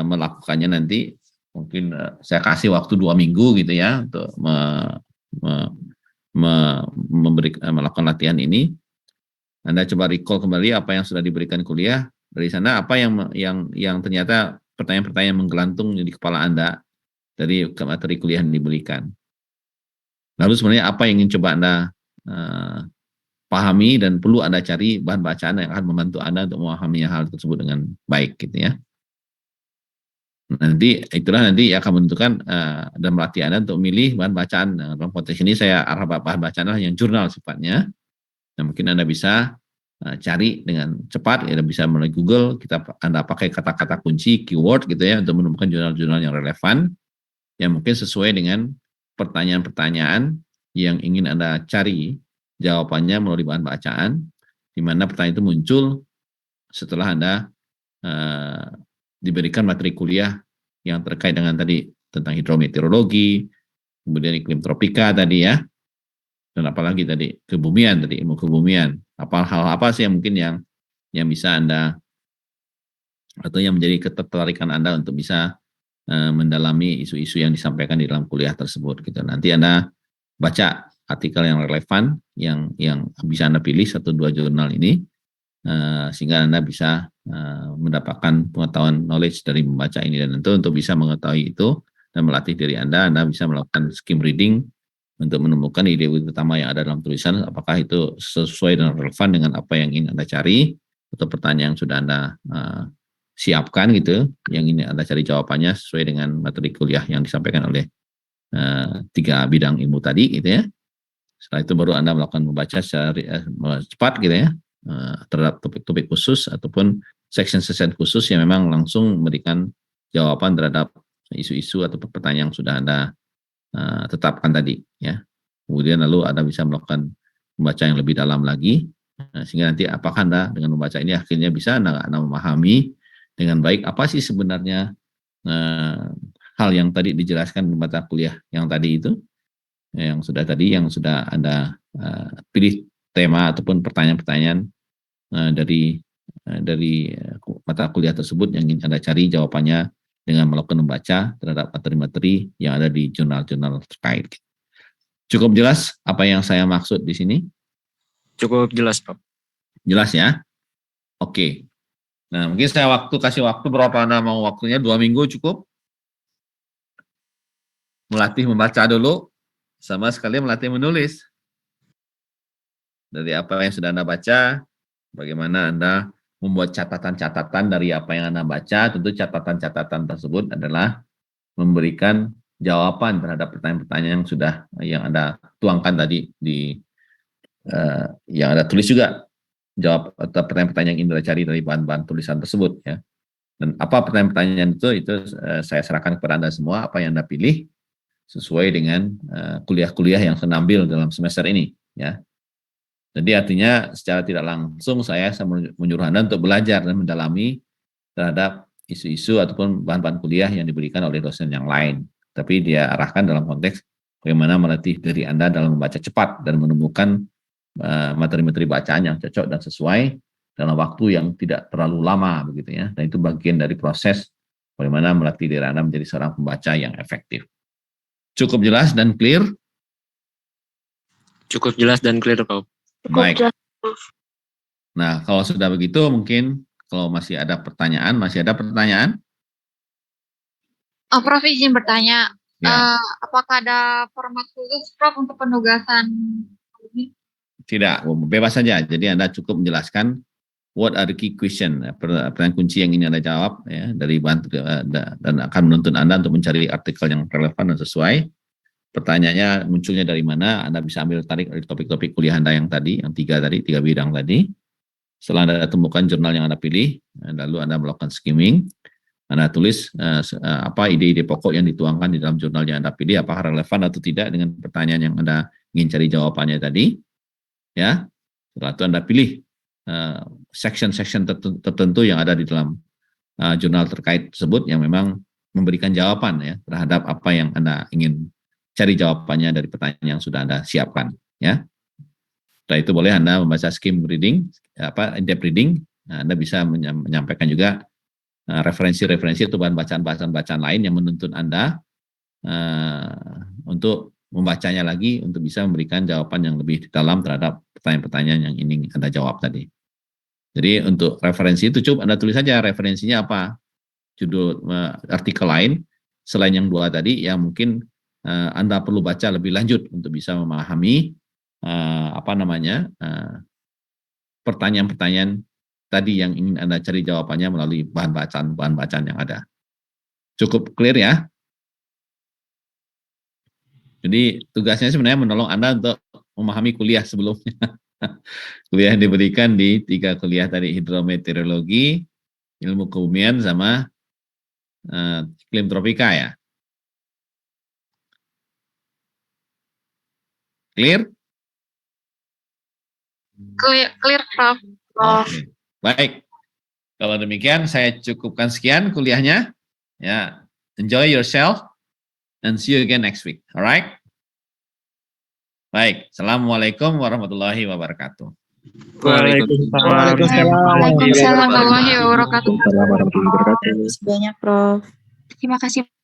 melakukannya nanti, mungkin saya kasih waktu 2 minggu gitu ya, untuk melakukan latihan ini. Anda coba recall kembali apa yang sudah diberikan kuliah, dari sana apa yang ternyata pertanyaan-pertanyaan menggelantung di kepala Anda dari materi kuliah yang diberikan. Lalu sebenarnya apa yang ingin coba Anda pahami dan perlu Anda cari bahan bacaan yang akan membantu Anda untuk memahami hal tersebut dengan baik gitu ya. Nanti itulah nanti akan menentukan dan melatih Anda untuk memilih bahan bacaan. Dalam konteks ini saya arah bahan bacaan yang jurnal sifatnya. Nah, mungkin Anda bisa cari dengan cepat, ya bisa melalui Google, Anda pakai kata-kata kunci, keyword gitu ya, untuk menemukan jurnal-jurnal yang relevan, yang mungkin sesuai dengan pertanyaan-pertanyaan yang ingin Anda cari jawabannya melalui bahan bacaan, di mana pertanyaan itu muncul setelah Anda diberikan materi kuliah yang terkait dengan tadi tentang hidrometeorologi, kemudian iklim tropika tadi ya, dan apalagi tadi kebumian, tadi ilmu kebumian. Hal apa sih yang mungkin yang bisa Anda atau yang menjadi ketertarikan Anda untuk bisa mendalami isu-isu yang disampaikan di dalam kuliah tersebut gitu. Nanti Anda baca artikel yang relevan yang bisa Anda pilih 1-2 jurnal ini sehingga Anda bisa mendapatkan pengetahuan knowledge dari membaca ini, dan tentu untuk bisa mengetahui itu dan melatih diri Anda bisa melakukan skim reading untuk menemukan ide utama yang ada dalam tulisan, apakah itu sesuai dan relevan dengan apa yang ingin Anda cari atau pertanyaan yang sudah Anda siapkan gitu, yang ini Anda cari jawabannya sesuai dengan materi kuliah yang disampaikan oleh 3 bidang ilmu tadi gitu ya. Setelah itu baru Anda melakukan membaca secara cepat gitu ya, terhadap topik-topik khusus ataupun section-section khusus yang memang langsung memberikan jawaban terhadap isu-isu atau pertanyaan yang sudah Anda tetapkan tadi ya. Kemudian lalu Anda bisa melakukan membaca yang lebih dalam lagi, sehingga nanti apakah Anda dengan membaca ini akhirnya bisa Anda memahami dengan baik apa sih sebenarnya hal yang tadi dijelaskan di mata kuliah yang tadi itu, yang sudah Anda pilih tema ataupun pertanyaan-pertanyaan dari mata kuliah tersebut yang ingin Anda cari jawabannya dengan melakukan membaca terhadap materi-materi yang ada di jurnal-jurnal terkait. Cukup jelas apa yang saya maksud di sini? Cukup jelas, Pak. Jelas ya? Oke. Nah, mungkin saya kasih waktu berapa Anda mau waktunya? 2 minggu cukup? Melatih membaca dulu sama sekali melatih menulis. Dari apa yang sudah Anda baca, bagaimana Anda membuat catatan-catatan dari apa yang Anda baca, tentu catatan-catatan tersebut adalah memberikan jawaban terhadap pertanyaan-pertanyaan yang Anda tuangkan tadi yang Anda tulis juga, jawab atau pertanyaan-pertanyaan yang ingin Anda cari dari bahan-bahan tulisan tersebut ya. Dan apa pertanyaan-pertanyaan itu saya serahkan kepada Anda semua, apa yang Anda pilih sesuai dengan kuliah-kuliah yang saya ambil dalam semester ini ya. Jadi artinya secara tidak langsung saya menyuruh Anda untuk belajar dan mendalami terhadap isu-isu ataupun bahan-bahan kuliah yang diberikan oleh dosen yang lain. Tapi dia arahkan dalam konteks bagaimana melatih diri Anda dalam membaca cepat dan menemukan materi-materi bacaan yang cocok dan sesuai dalam waktu yang tidak terlalu lama begitu ya. Dan itu bagian dari proses bagaimana melatih diri Anda menjadi seorang pembaca yang efektif. Cukup jelas dan clear? Cukup jelas dan clear, Prof. Baik. Nah, kalau sudah begitu mungkin kalau masih ada pertanyaan, Prof izin bertanya, Ya. apakah ada format khusus Prof untuk penugasan ini? Tidak, bebas saja. Jadi Anda cukup menjelaskan what are the key question, pertanyaan kunci yang ingin Anda jawab ya dari dan akan menuntun Anda untuk mencari artikel yang relevan dan sesuai. Pertanyaannya munculnya dari mana, Anda bisa ambil tarik dari topik-topik kuliah Anda yang tadi, yang tiga bidang tadi. Setelah Anda temukan jurnal yang Anda pilih, lalu Anda melakukan skimming, Anda tulis apa ide-ide pokok yang dituangkan di dalam jurnal yang Anda pilih, apakah relevan atau tidak dengan pertanyaan yang Anda ingin cari jawabannya tadi. Ya, setelah itu Anda pilih section-section tertentu yang ada di dalam jurnal terkait tersebut yang memang memberikan jawaban ya terhadap apa yang Anda ingin cari jawabannya dari pertanyaan yang sudah Anda siapkan ya. Setelah itu boleh Anda membaca skim reading, in-depth reading. Nah, Anda bisa menyampaikan juga referensi-referensi atau bahan bacaan lain yang menuntun Anda untuk membacanya lagi untuk bisa memberikan jawaban yang lebih dalam terhadap pertanyaan-pertanyaan yang ingin Anda jawab tadi. Jadi untuk referensi itu cukup Anda tulis saja referensinya apa, judul artikel lain selain yang dua tadi yang mungkin Anda perlu baca lebih lanjut untuk bisa memahami pertanyaan-pertanyaan tadi yang ingin Anda cari jawabannya melalui bahan bacaan yang ada. Cukup clear ya? Jadi tugasnya sebenarnya menolong Anda untuk memahami kuliah sebelumnya. Kuliah yang diberikan di 3 kuliah tadi, hidrometeorologi, ilmu kebumian, sama iklim tropika ya. Clear? Clear Prof. Oke. Baik. Kalau demikian saya cukupkan sekian kuliahnya. Ya, enjoy yourself and see you again next week. Alright? Baik. Assalamualaikum warahmatullahi wabarakatuh. Waalaikumsalam warahmatullahi wabarakatuh. Terima kasih banyak, Prof. Terima kasih.